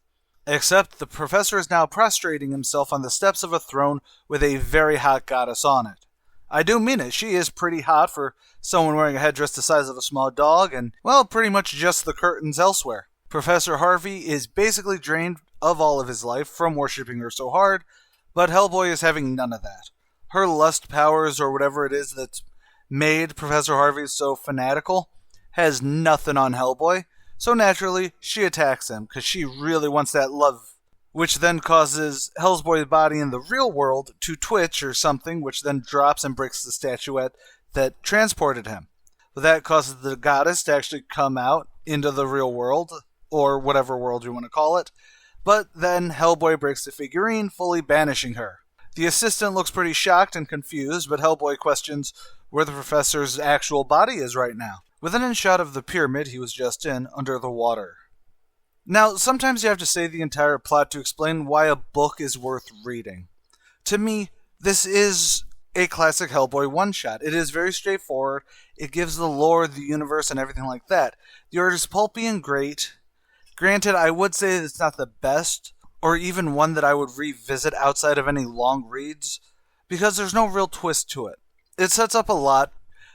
S1: Except the Professor is now prostrating himself on the steps of a throne with a very hot goddess on it. I do mean it, she is pretty hot for someone wearing a headdress the size of a small dog and, well, pretty much just the curtains elsewhere. Professor Harvey is basically drained of all of his life from worshipping her so hard, But Hellboy is having none of that. Her lust powers, or whatever it is that's made Professor Harvey so fanatical, has nothing on Hellboy, so naturally she attacks him because she really wants that love, which then causes Hellboy's body in the real world to twitch or something, which then drops and breaks the statuette that transported him. That causes the goddess to actually come out into the real world, or whatever world you want to call it, but then Hellboy breaks the figurine, fully banishing her. The assistant looks pretty shocked and confused, but Hellboy questions where the professor's actual body is right now, with an in-shot of the pyramid he was just in, under the water. Now, sometimes you have to say the entire plot to explain why a book is worth reading. To me, this is a classic Hellboy one-shot. It is very straightforward. It gives the lore, the universe, and everything like that. The art is pulpy and great. Granted, I would say it's not the best, or even one that I would revisit outside of any long reads, because there's no real twist to it. It sets up a lot,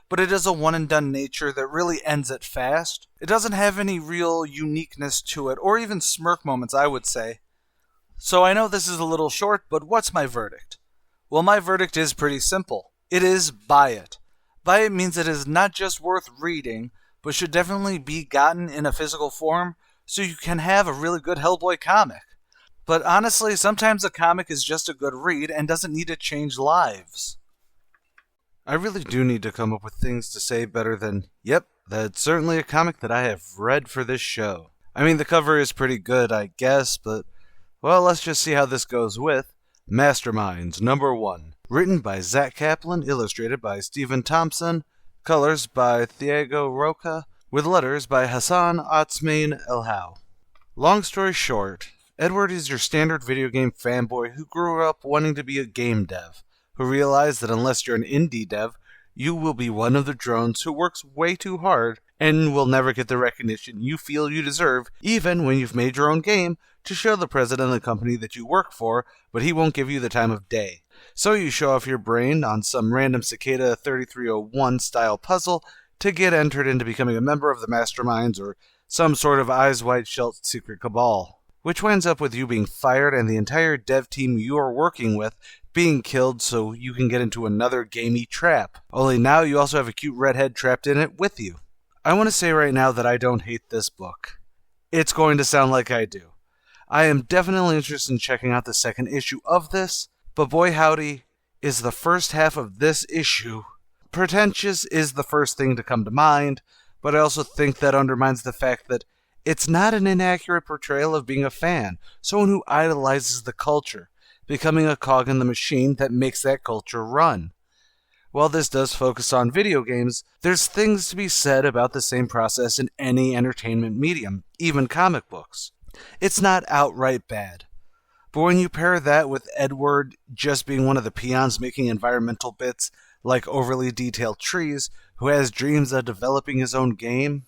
S1: but it is a one-and-done nature that really ends it fast. It doesn't have any real uniqueness to it, or even smirk moments, I would say. So I know this is a little short, but what's my verdict? Well, my verdict is pretty simple. It is buy it. Buy it means it is not just worth reading, but should definitely be gotten in a physical form so you can have a really good Hellboy comic. But honestly, sometimes a comic is just a good read and doesn't need to change lives. I really do need to come up with things to say better than, yep, that's certainly a comic that I have read for this show. I mean, the cover is pretty good, I guess, but, well, let's just see how this goes with Masterminds #1. Written by Zach Kaplan, illustrated by Stephen Thompson, colors by Thiago Roca, with letters by Hassan Otsmane Elhau. Long story short, Edward is your standard video game fanboy who grew up wanting to be a game dev, who realized that unless you're an indie dev, you will be one of the drones who works way too hard and will never get the recognition you feel you deserve, even when you've made your own game, to show the president of the company that you work for, but he won't give you the time of day. So you show off your brain on some random Cicada 3301 style puzzle to get entered into becoming a member of the Masterminds or some sort of eyes wide shut secret cabal, which winds up with you being fired and the entire dev team you are working with being killed so you can get into another gamey trap. Only now you also have a cute redhead trapped in it with you. I want to say right now that I don't hate this book. It's going to sound like I do. I am definitely interested in checking out the second issue of this, but boy howdy, is the first half of this issue. Pretentious is the first thing to come to mind, but I also think that undermines the fact that it's not an inaccurate portrayal of being a fan, someone who idolizes the culture, becoming a cog in the machine that makes that culture run. While this does focus on video games, there's things to be said about the same process in any entertainment medium, even comic books. It's not outright bad. But when you pair that with Edward just being one of the peons making environmental bits, like overly detailed trees, who has dreams of developing his own game.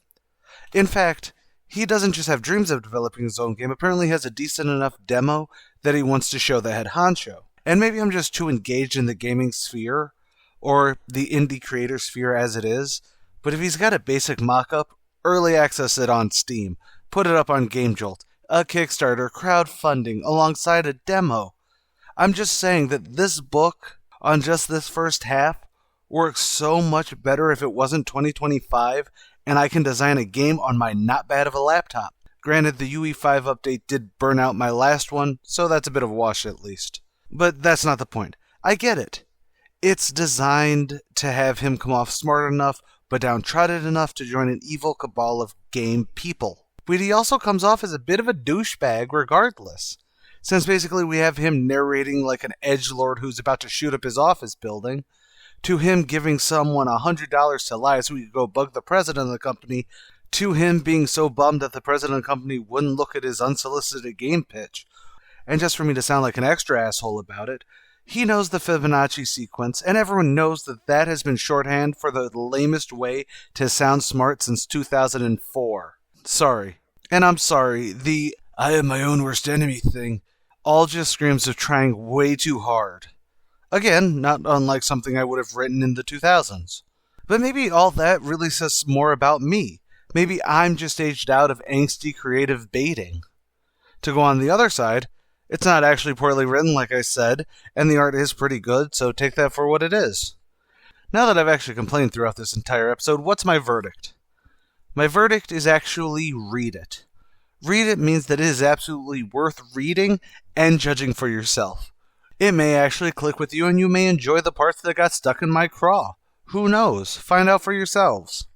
S1: In fact, he doesn't just have dreams of developing his own game, apparently he has a decent enough demo that he wants to show the head honcho. And maybe I'm just too engaged in the gaming sphere, or the indie creator sphere as it is, but if he's got a basic mock-up, early access it on Steam, put it up on GameJolt, a Kickstarter, crowdfunding, alongside a demo. I'm just saying that this book, on just this first half, works so much better if it wasn't 2025 and I can design a game on my not bad of a laptop. Granted, the UE5 update did burn out my last one, so that's a bit of a wash at least. But that's not the point. I get it. It's designed to have him come off smart enough, but downtrodden enough to join an evil cabal of game people. But he also comes off as a bit of a douchebag regardless, since basically we have him narrating like an edgelord who's about to shoot up his office building, to him giving someone $100 to lie so he could go bug the president of the company, to him being so bummed that the president of the company wouldn't look at his unsolicited game pitch. And just for me to sound like an extra asshole about it, he knows the Fibonacci sequence, and everyone knows that that has been shorthand for the lamest way to sound smart since 2004. Sorry. And I'm sorry, the I am my own worst enemy thing all just screams of trying way too hard. Again, not unlike something I would have written in the 2000s. But maybe all that really says more about me. Maybe I'm just aged out of angsty creative baiting. To go on the other side, It's not actually poorly written, like I said, and the art is pretty good, so take that for what it is. Now that I've actually complained throughout this entire episode, what's my verdict? My verdict is actually read it. Read it means that it is absolutely worth reading and judging for yourself. It may actually click with you and you may enjoy the parts that got stuck in my craw. Who knows? Find out for yourselves.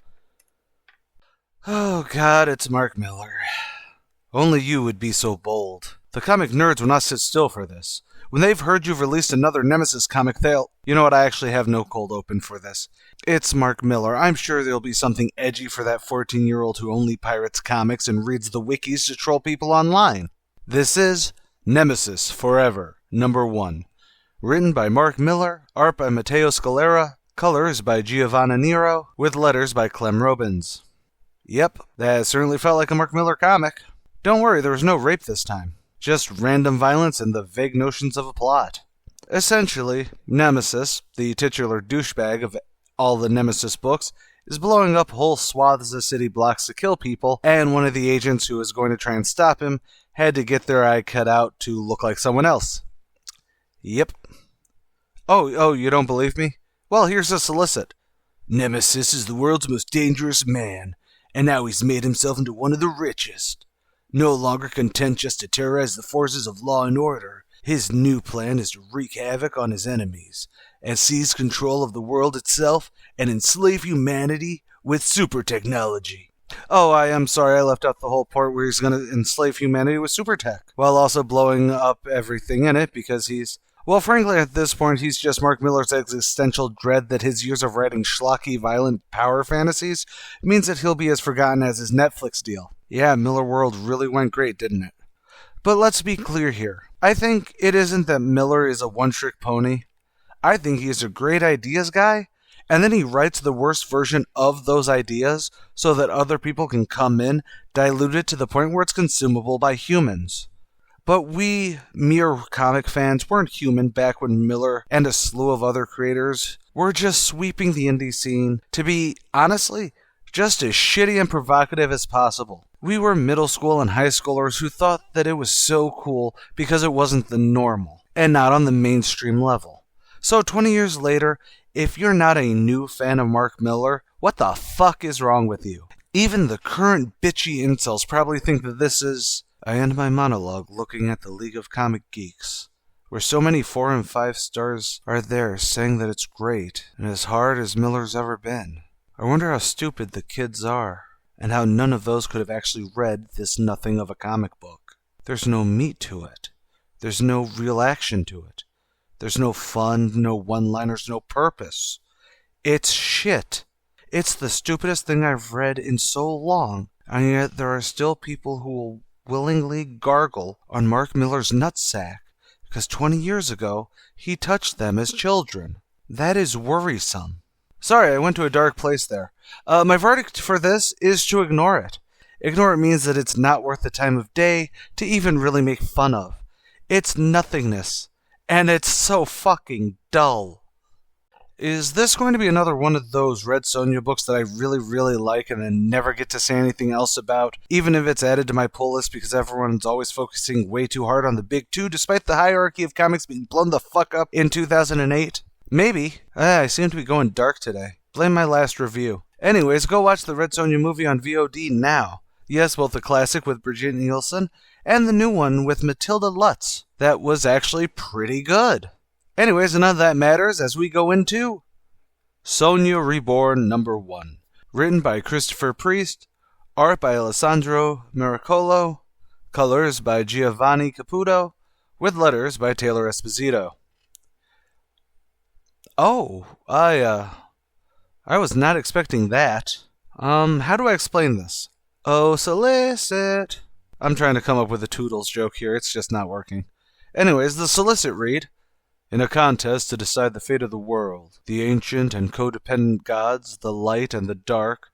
S1: Oh God, it's Mark Millar. Only you would be so bold. The comic nerds will not sit still for this. When they've heard you've released another Nemesis comic, they'll... You know what, I actually have no cold open for this. It's Mark Millar. I'm sure there'll be something edgy for that 14-year-old who only pirates comics and reads the wikis to troll people online. This is Nemesis Forever, #1. Written by Mark Millar, art by Matteo Scalera, colors by Giovanna Nero, with letters by Clem Robins. Yep, that certainly felt like a Mark Millar comic. Don't worry, there was no rape this time. Just random violence and the vague notions of a plot. Essentially, Nemesis, the titular douchebag of all the Nemesis books, is blowing up whole swaths of city blocks to kill people, and one of the agents who was going to try and stop him had to get their eye cut out to look like someone else. Yep. Oh, you don't believe me? Well, here's a solicit. Nemesis is the world's most dangerous man, and now he's made himself into one of the richest. No longer content just to terrorize the forces of law and order, his new plan is to wreak havoc on his enemies, and seize control of the world itself and enslave humanity with super technology. Oh, I am sorry, I left out the whole part where he's going to enslave humanity with super tech, while also blowing up everything in it because he's... Well, frankly, at this point, he's just Mark Millar's existential dread that his years of writing schlocky, violent power fantasies means that he'll be as forgotten as his Netflix deal. Yeah, Millar World really went great, didn't it? But let's be clear here. I think it isn't that Millar is a one-trick pony. I think he's a great ideas guy, and then he writes the worst version of those ideas so that other people can come in, dilute it to the point where it's consumable by humans. But we, mere comic fans, weren't human back when Millar and a slew of other creators were just sweeping the indie scene to be, honestly, just as shitty and provocative as possible. We were middle school and high schoolers who thought that it was so cool because it wasn't the normal, and not on the mainstream level. So 20 years later, if you're not a new fan of Mark Millar, what the fuck is wrong with you? Even the current bitchy incels probably think that this is... I end my monologue looking at the League of Comic Geeks, where so many 4 and 5 stars are there saying that it's great and as hard as Millar's ever been. I wonder how stupid the kids are, and how none of those could have actually read this nothing of a comic book. There's no meat to it. There's no real action to it. There's no fun, no one-liners, no purpose. It's shit. It's the stupidest thing I've read in so long, and yet there are still people who will willingly gargle on Mark Millar's nutsack because 20 years ago he touched them as children. That is worrisome. Sorry, I went to a dark place there. My verdict for this is to ignore it. Ignore it means that it's not worth the time of day to even really make fun of. It's nothingness, and it's so fucking dull. Is this going to be another one of those Red Sonja books that I really, really like and then never get to say anything else about, even if it's added to my pull list because everyone's always focusing way too hard on the big two despite the hierarchy of comics being blown the fuck up in 2008? Maybe. I seem to be going dark today. Blame my last review. Anyways, go watch the Red Sonja movie on VOD now. Yes, both the classic with Brigitte Nielsen and the new one with Matilda Lutz. That was actually pretty good. Anyways, none of that matters as we go into Sonja Reborn #1. Written by Christopher Priest, art by Alessandro Miracolo, colors by Giovanni Caputo, with letters by Taylor Esposito. Oh, I was not expecting that. How do I explain this? Oh, solicit. I'm trying to come up with a Toodles joke here, it's just not working. Anyways, the solicit read, in a contest to decide the fate of the world, the ancient and codependent gods, the light and the dark,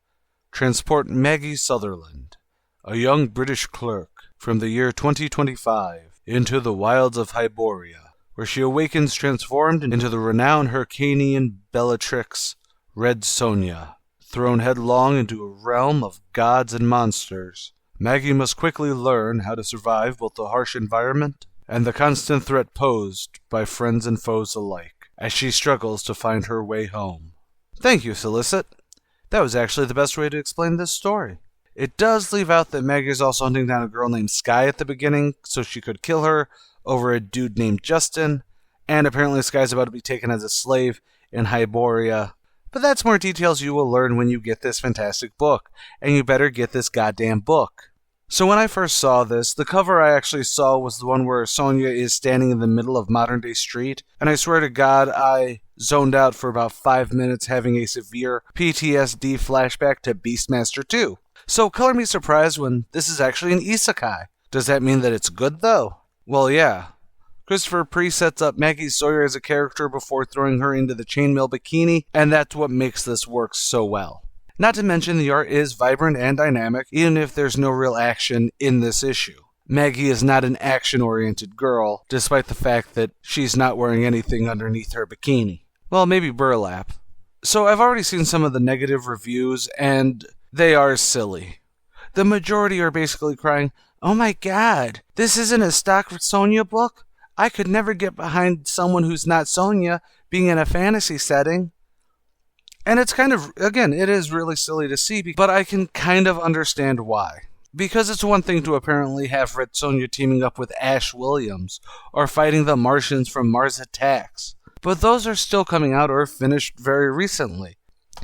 S1: transport Maggie Sutherland, a young British clerk, from the year 2025 into the wilds of Hyboria, where she awakens transformed into the renowned Hyrcanian Bellatrix, Red Sonja. Thrown headlong into a realm of gods and monsters, Maggie must quickly learn how to survive both the harsh environment and the constant threat posed by friends and foes alike, as she struggles to find her way home. Thank you, Solicit. That was actually the best way to explain this story. It does leave out that Maggie is also hunting down a girl named Skye at the beginning, so she could kill her over a dude named Justin, and apparently Skye's about to be taken as a slave in Hyboria. But that's more details you will learn when you get this fantastic book, and you better get this goddamn book. So when I first saw this, the cover I actually saw was the one where Sonja is standing in the middle of modern-day street, and I swear to God, I zoned out for about 5 minutes having a severe PTSD flashback to Beastmaster 2. So color me surprised when this is actually an isekai. Does that mean that it's good, though? Well, yeah. Christopher Priest sets up Maggie Sawyer as a character before throwing her into the chainmail bikini, and that's what makes this work so well. Not to mention the art is vibrant and dynamic, even if there's no real action in this issue. Maggie is not an action-oriented girl, despite the fact that she's not wearing anything underneath her bikini. Well, maybe burlap. So I've already seen some of the negative reviews, and they are silly. The majority are basically crying, "Oh my god, this isn't a stock Sonja book? I could never get behind someone who's not Sonja being in a fantasy setting." And it's kind of, again, it is really silly to see, but I can kind of understand why. Because it's one thing to apparently have Red Sonja teaming up with Ash Williams, or fighting the Martians from Mars Attacks. But those are still coming out or finished very recently.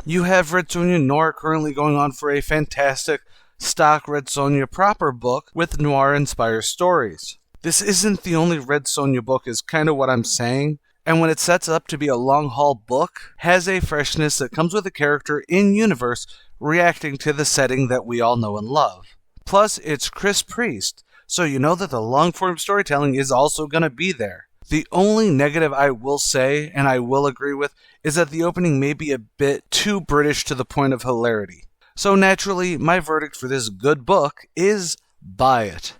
S1: You have Red Sonja Noir currently going on for a fantastic stock Red Sonja proper book with noir-inspired stories. This isn't the only Red Sonja book is kind of what I'm saying, and when it sets up to be a long-haul book, has a freshness that comes with a character in-universe reacting to the setting that we all know and love. Plus, it's Chris Priest, so you know that the long-form storytelling is also going to be there. The only negative I will say, and I will agree with, is that the opening may be a bit too British to the point of hilarity. So naturally, my verdict for this good book is buy it.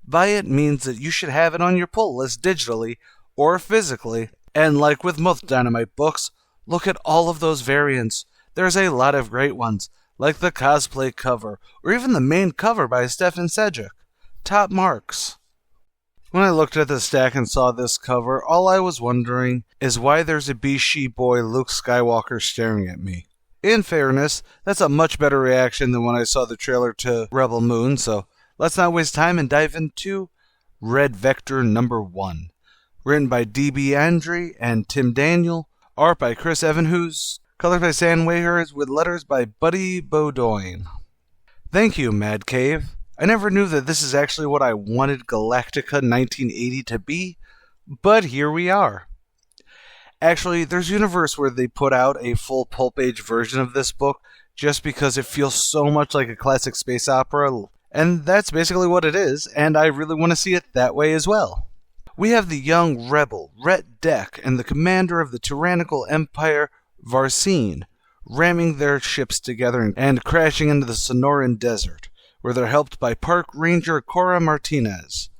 S1: Buy it means that you should have it on your pull list digitally or physically, and like with most Dynamite books, look at all of those variants. There's a lot of great ones, like the cosplay cover, or even the main cover by Stefan Sedgwick. Top marks. When I looked at the stack and saw this cover, all I was wondering is why there's a Bishi boy Luke Skywalker staring at me. In fairness, that's a much better reaction than when I saw the trailer to Rebel Moon, so let's not waste time and dive into Red Vector number 1. Written by D.B. Andre and Tim Daniel, art by Chris Evenhuis, colored by Sam Wayhurst, with letters by Buddy Beaudoin. Thank you, Mad Cave. I never knew that this is actually what I wanted Galactica 1980 to be, but here we are. Actually, there's a universe where they put out a full pulp-age version of this book just because it feels so much like a classic space opera, and that's basically what it is, and I really want to see it that way as well. We have the young rebel, Rhett Deck, and the commander of the tyrannical empire, Varsine, ramming their ships together and crashing into the Sonoran Desert, where they're helped by Park Ranger Cora Martinez,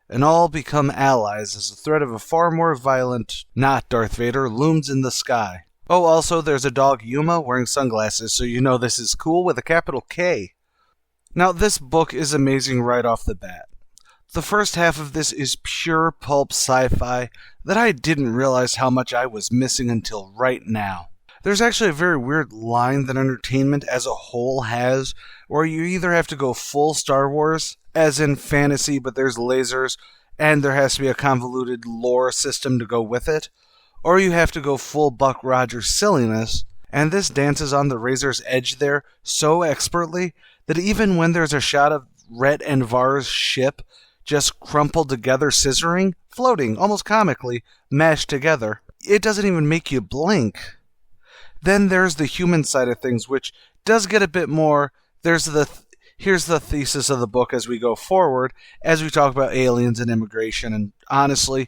S1: and all become allies as the threat of a far more violent, not Darth Vader, looms in the sky. Oh, also, there's a dog Yuma wearing sunglasses, so you know this is cool with a capital K. Now, this book is amazing right off the bat. The first half of this is pure pulp sci-fi that I didn't realize how much I was missing until right now. There's actually a very weird line that entertainment as a whole has, where you either have to go full Star Wars, as in fantasy but there's lasers, and there has to be a convoluted lore system to go with it, or you have to go full Buck Rogers silliness, and this dances on the razor's edge there so expertly that even when there's a shot of Rhett and Var's ship just crumpled together, scissoring, floating, almost comically, mashed together, it doesn't even make you blink. Then there's the human side of things, which does get a bit more. Here's the thesis of the book as we go forward, as we talk about aliens and immigration, and honestly,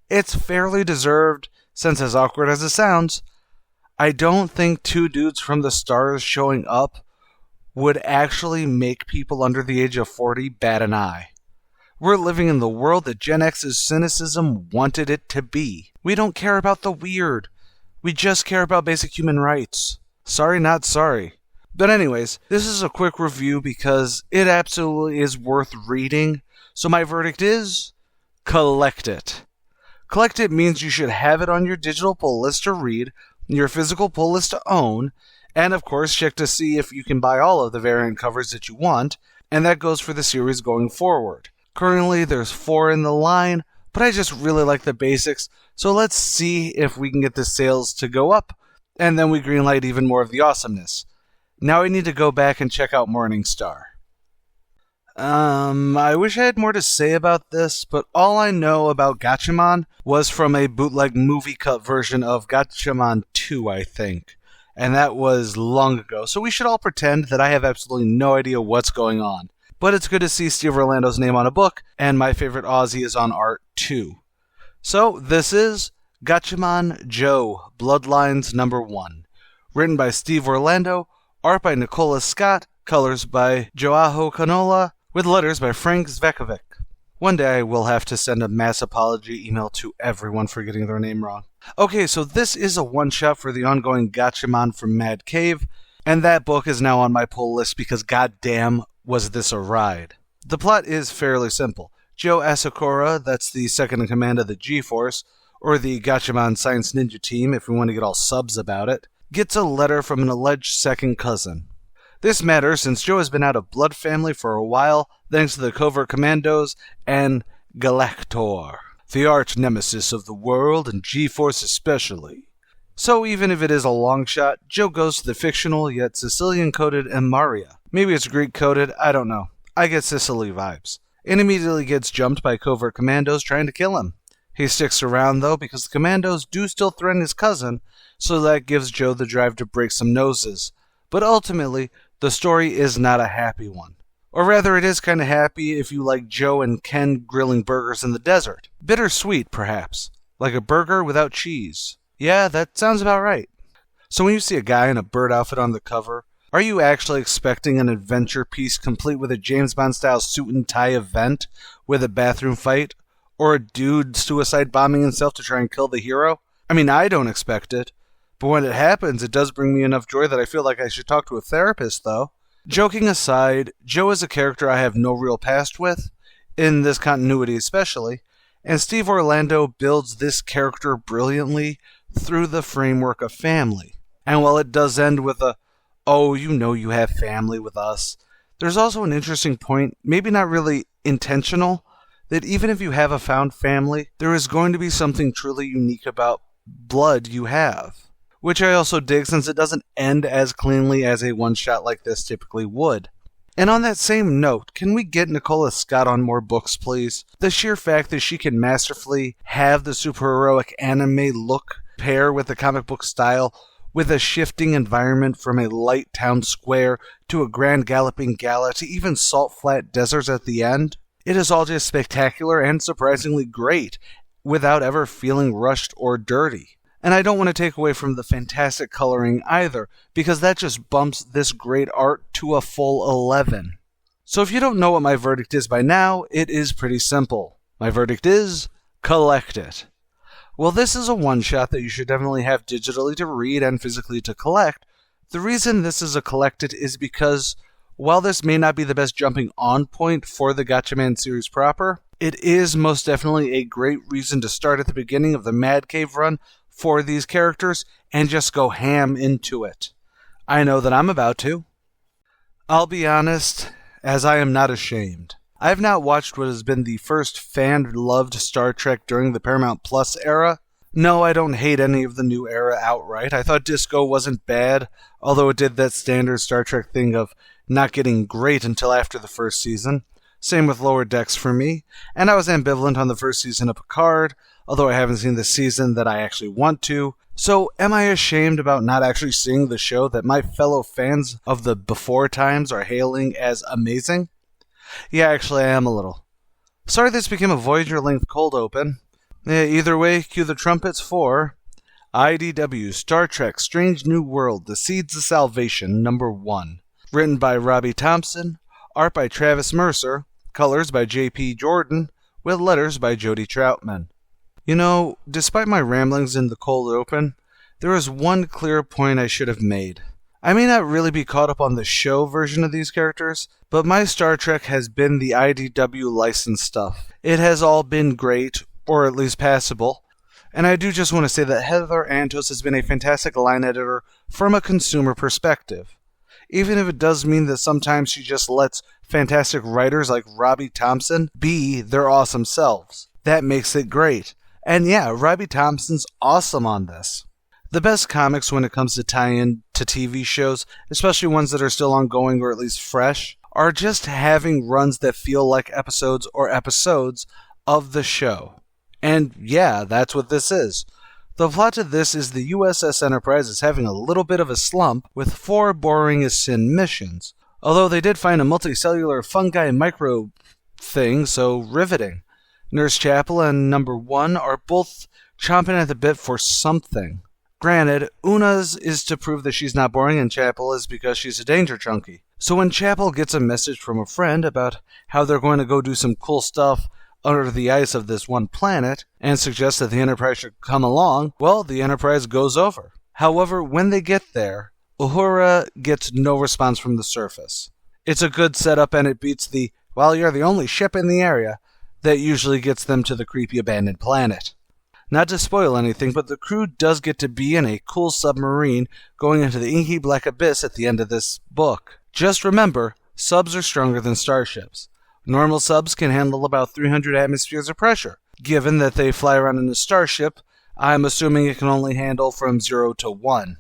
S1: it's fairly deserved, since as awkward as it sounds, I don't think two dudes from the stars showing up would actually make people under the age of 40 bat an eye. We're living in the world that Gen X's cynicism wanted it to be. We don't care about the weird. We just care about basic human rights. Sorry, not sorry. But anyways, this is a quick review because it absolutely is worth reading. So my verdict is, collect it. Collect it means you should have it on your digital pull list to read, your physical pull list to own, and of course check to see if you can buy all of the variant covers that you want, and that goes for the series going forward. Currently there's 4 in the line, but I just really like the basics, so let's see if we can get the sales to go up, and then we greenlight even more of the awesomeness. Now I need to go back and check out Morningstar. I wish I had more to say about this, but all I know about Gatchaman was from a bootleg movie cut version of Gatchaman 2, I think. And that was long ago, so we should all pretend that I have absolutely no idea what's going on. But it's good to see Steve Orlando's name on a book, and my favorite Aussie is on art too. So, this is Gatchaman Joe, Bloodlines number 1. Written by Steve Orlando, art by Nicola Scott, colors by Joaho Canola, with letters by Frank Zvekovic. One day I will have to send a mass apology email to everyone for getting their name wrong. Okay, so this is a one-shot for the ongoing Gatchaman from Mad Cave, and that book is now on my pull list because goddamn was this a ride. The plot is fairly simple. Joe Asakura, that's the second in command of the G-Force, or the Gatchaman Science Ninja Team if we want to get all subs about it, gets a letter from an alleged second cousin. This matters since Joe has been out of Blood Family for a while, thanks to the Covert Commandos and Galactor, the arch nemesis of the world and G-Force especially. So even if it is a long shot, Joe goes to the fictional yet Sicilian-coded Emaria. Maybe it's Greek-coded, I don't know. I get Sicily vibes. And immediately gets jumped by Covert Commandos trying to kill him. He sticks around though because the Commandos do still threaten his cousin, so that gives Joe the drive to break some noses. But ultimately, the story is not a happy one. Or rather, it is kind of happy if you like Joe and Ken grilling burgers in the desert. Bittersweet, perhaps. Like a burger without cheese. Yeah, that sounds about right. So when you see a guy in a bird outfit on the cover, are you actually expecting an adventure piece complete with a James Bond-style suit and tie event with a bathroom fight? Or a dude suicide bombing himself to try and kill the hero? I mean, I don't expect it. But when it happens, it does bring me enough joy that I feel like I should talk to a therapist, though. Joking aside, Joe is a character I have no real past with, in this continuity especially, and Steve Orlando builds this character brilliantly through the framework of family. And while it does end with a, oh, you know you have family with us, there's also an interesting point, maybe not really intentional, that even if you have a found family, there is going to be something truly unique about blood you have. Which I also dig since it doesn't end as cleanly as a one-shot like this typically would. And on that same note, can we get Nicola Scott on more books, please? The sheer fact that she can masterfully have the superheroic anime look pair with the comic book style, with a shifting environment from a light town square to a grand galloping gala to even salt-flat deserts at the end. It is all just spectacular and surprisingly great, without ever feeling rushed or dirty. And I don't want to take away from the fantastic coloring either, because that just bumps this great art to a full 11. So if you don't know what my verdict is by now, it is pretty simple. My verdict is, collect it. Well, this is a one-shot that you should definitely have digitally to read and physically to collect. The reason this is a collect it is because, while this may not be the best jumping on point for the Gatchaman series proper, it is most definitely a great reason to start at the beginning of the Mad Cave run for these characters and just go ham into it. I know that I'm about to. I'll be honest, as I am not ashamed. I have not watched what has been the first fan-loved Star Trek during the Paramount Plus era. No, I don't hate any of the new era outright. I thought Disco wasn't bad, although it did that standard Star Trek thing of not getting great until after the first season. Same with Lower Decks for me, and I was ambivalent on the first season of Picard, although I haven't seen the season that I actually want to. So am I ashamed about not actually seeing the show that my fellow fans of the before times are hailing as amazing? Yeah, actually I am a little. Sorry this became a Voyager-length cold open. Either way, cue the trumpets for IDW Star Trek Strange New World, The Seeds of Salvation, number 1. Written by Robbie Thompson, art by Travis Mercer, colors by J.P. Jordan, with letters by Jody Troutman. You know, despite my ramblings in the cold open, there is one clear point I should have made. I may not really be caught up on the show version of these characters, but my Star Trek has been the IDW licensed stuff. It has all been great, or at least passable, and I do just want to say that Heather Antos has been a fantastic line editor from a consumer perspective. Even if it does mean that sometimes she just lets fantastic writers like Robbie Thompson be their awesome selves. That makes it great. And yeah, Robbie Thompson's awesome on this. The best comics when it comes to tie-in to TV shows, especially ones that are still ongoing or at least fresh, are just having runs that feel like episodes or episodes of the show. And yeah, that's what this is. The plot to this is the USS Enterprise is having a little bit of a slump with 4 boring as sin missions. Although they did find a multicellular fungi microbe thing, so riveting. Nurse Chapel and Number 1 are both chomping at the bit for something. Granted, Una's is to prove that she's not boring, and Chapel is because she's a danger junkie. So when Chapel gets a message from a friend about how they're going to go do some cool stuff under the ice of this one planet, and suggests that the Enterprise should come along, well, the Enterprise goes over. However, when they get there, Uhura gets no response from the surface. It's a good setup, and it beats the, well, you're the only ship in the area, that usually gets them to the creepy abandoned planet. Not to spoil anything, but the crew does get to be in a cool submarine going into the inky black abyss at the end of this book. Just remember, subs are stronger than starships. Normal subs can handle about 300 atmospheres of pressure. Given that they fly around in a starship, I'm assuming it can only handle from 0 to 1.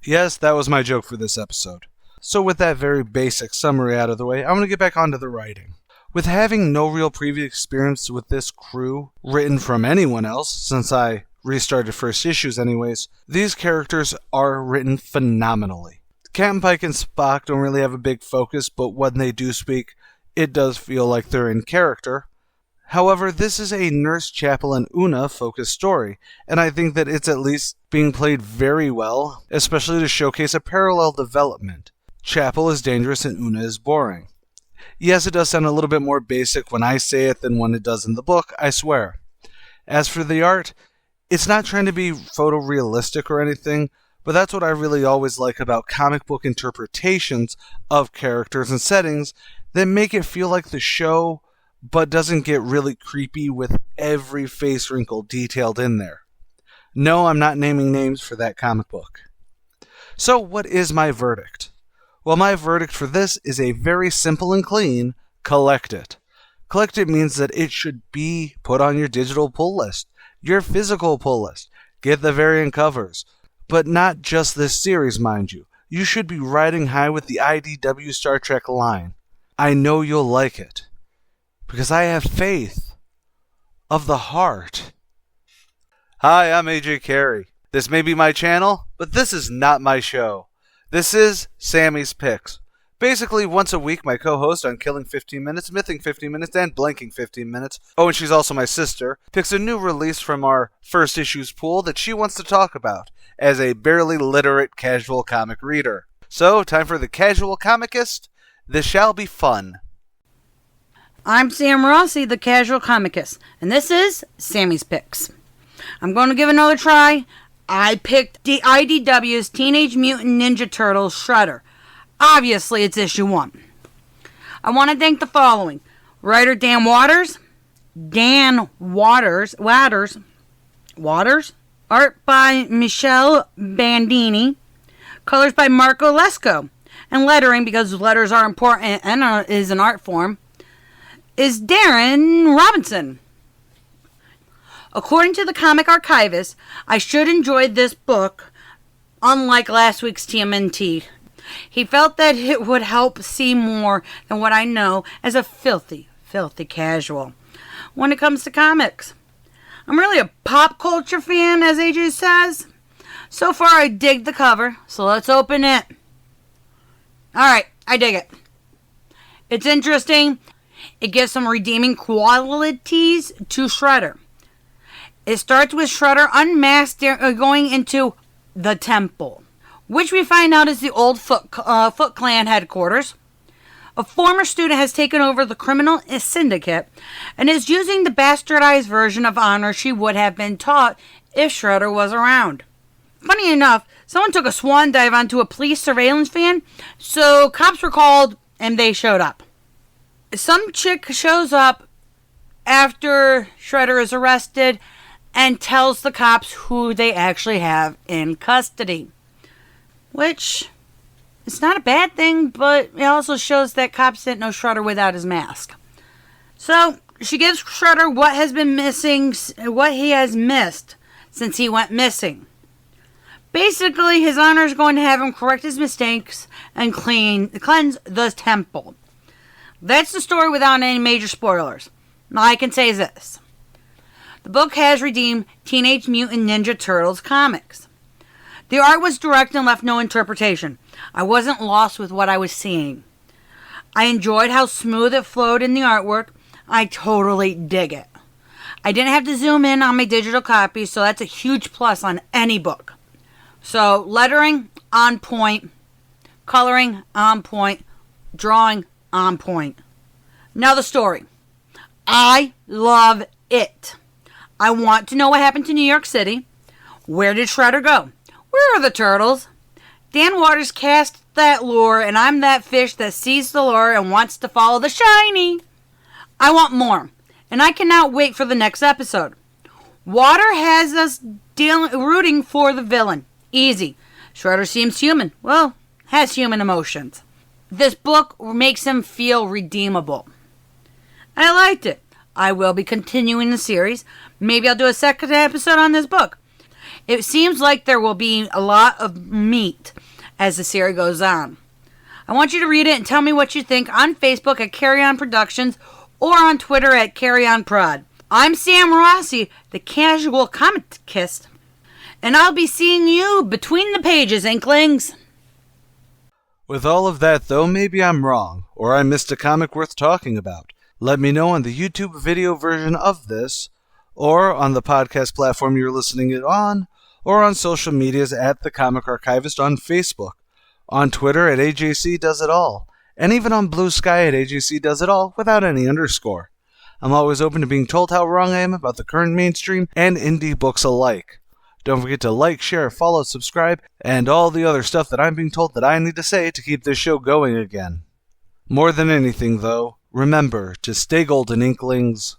S1: Yes, that was my joke for this episode. So with that very basic summary out of the way, I'm going to get back onto the writing. With having no real previous experience with this crew, written from anyone else, since I restarted first issues anyways, these characters are written phenomenally. Captain Pike and Spock don't really have a big focus, but when they do speak, it does feel like they're in character. However, this is a Nurse Chapel and Una focused story, and I think that it's at least being played very well, especially to showcase a parallel development. Chapel is dangerous and Una is boring. Yes, it does sound a little bit more basic when I say it than when it does in the book, I swear. As for the art, it's not trying to be photorealistic or anything, but that's what I really always like about comic book interpretations of characters and settings that make it feel like the show, but doesn't get really creepy with every face wrinkle detailed in there. No, I'm not naming names for that comic book. So what is my verdict? Well, my verdict for this is a very simple and clean, collect it. Collect it means that it should be put on your digital pull list, your physical pull list. Get the variant covers. But not just this series, mind you. You should be riding high with the IDW Star Trek line. I know you'll like it. Because I have faith. Of the heart. Hi, I'm AJ Carey. This may be my channel, but this is not my show. This is Sammy's Picks. Basically, once a week, my co-host on Killing 15 Minutes, Mything 15 Minutes, and Blanking 15 Minutes, oh, and she's also my sister, picks a new release from our first issues pool that she wants to talk about, as a barely literate casual comic reader. So, time for the Casual Comicist. This shall be fun.
S2: I'm Sam Rossi, the Casual Comicist, and this is Sammy's Picks. I'm going to give another try. I picked the IDW's Teenage Mutant Ninja Turtles Shredder. Obviously, it's issue 1. I want to thank the following. Writer Dan Waters. Art by Michelle Bandini. Colors by Marco Lesko. And lettering, because letters are important and is an art form, is Darren Robinson. According to the comic archivist, I should enjoy this book, unlike last week's TMNT. He felt that it would help see more than what I know as a filthy casual when it comes to comics. I'm really a pop culture fan, as AJ says. So far, I dig the cover, so let's open it. Alright, I dig it. It's interesting. It gives some redeeming qualities to Shredder. It starts with Shredder unmasked going into the temple, which we find out is the old Foot Clan headquarters. A former student has taken over the criminal syndicate and is using the bastardized version of honor she would have been taught if Shredder was around. Funny enough, someone took a swan dive onto a police surveillance van, so cops were called and they showed up. Some chick shows up after Shredder is arrested and tells the cops who they actually have in custody. Which, it's not a bad thing, but it also shows that cops didn't know Shredder without his mask. So, she gives Shredder what he has missed since he went missing. Basically, His Honor is going to have him correct his mistakes and cleanse the temple. That's the story without any major spoilers. All I can say is this. The book has redeemed Teenage Mutant Ninja Turtles comics. The art was direct and left no interpretation. I wasn't lost with what I was seeing. I enjoyed how smooth it flowed in the artwork. I totally dig it. I didn't have to zoom in on my digital copy, so that's a huge plus on any book. So, lettering, on point. Coloring, on point. Drawing, on point. Now the story. I love it. I want to know what happened to New York City. Where did Shredder go? Where are the turtles? Dan Waters cast that lure, and I'm that fish that sees the lure and wants to follow the shiny. I want more, and I cannot wait for the next episode. Water has us rooting for the villain. Easy. Shredder seems human. Well, has human emotions. This book makes him feel redeemable. I liked it. I will be continuing the series. Maybe I'll do a second episode on this book. It seems like there will be a lot of meat as the series goes on. I want you to read it and tell me what you think on Facebook at CareyOn Productions or on Twitter at CareyOn Prod. I'm Sam Rossi, the casual comicist, and I'll be seeing you between the pages, Inklings.
S1: With all of that, though, maybe I'm wrong, or I missed a comic worth talking about. Let me know on the YouTube video version of this, or on the podcast platform you're listening it on, or on social medias at The Comic Archivist on Facebook, on Twitter at AJC Does It All, and even on Blue Sky at AJC Does It All without any underscore. I'm always open to being told how wrong I am about the current mainstream and indie books alike. Don't forget to like, share, follow, subscribe, and all the other stuff that I'm being told that I need to say to keep this show going again. More than anything, though, remember to stay golden, Inklings.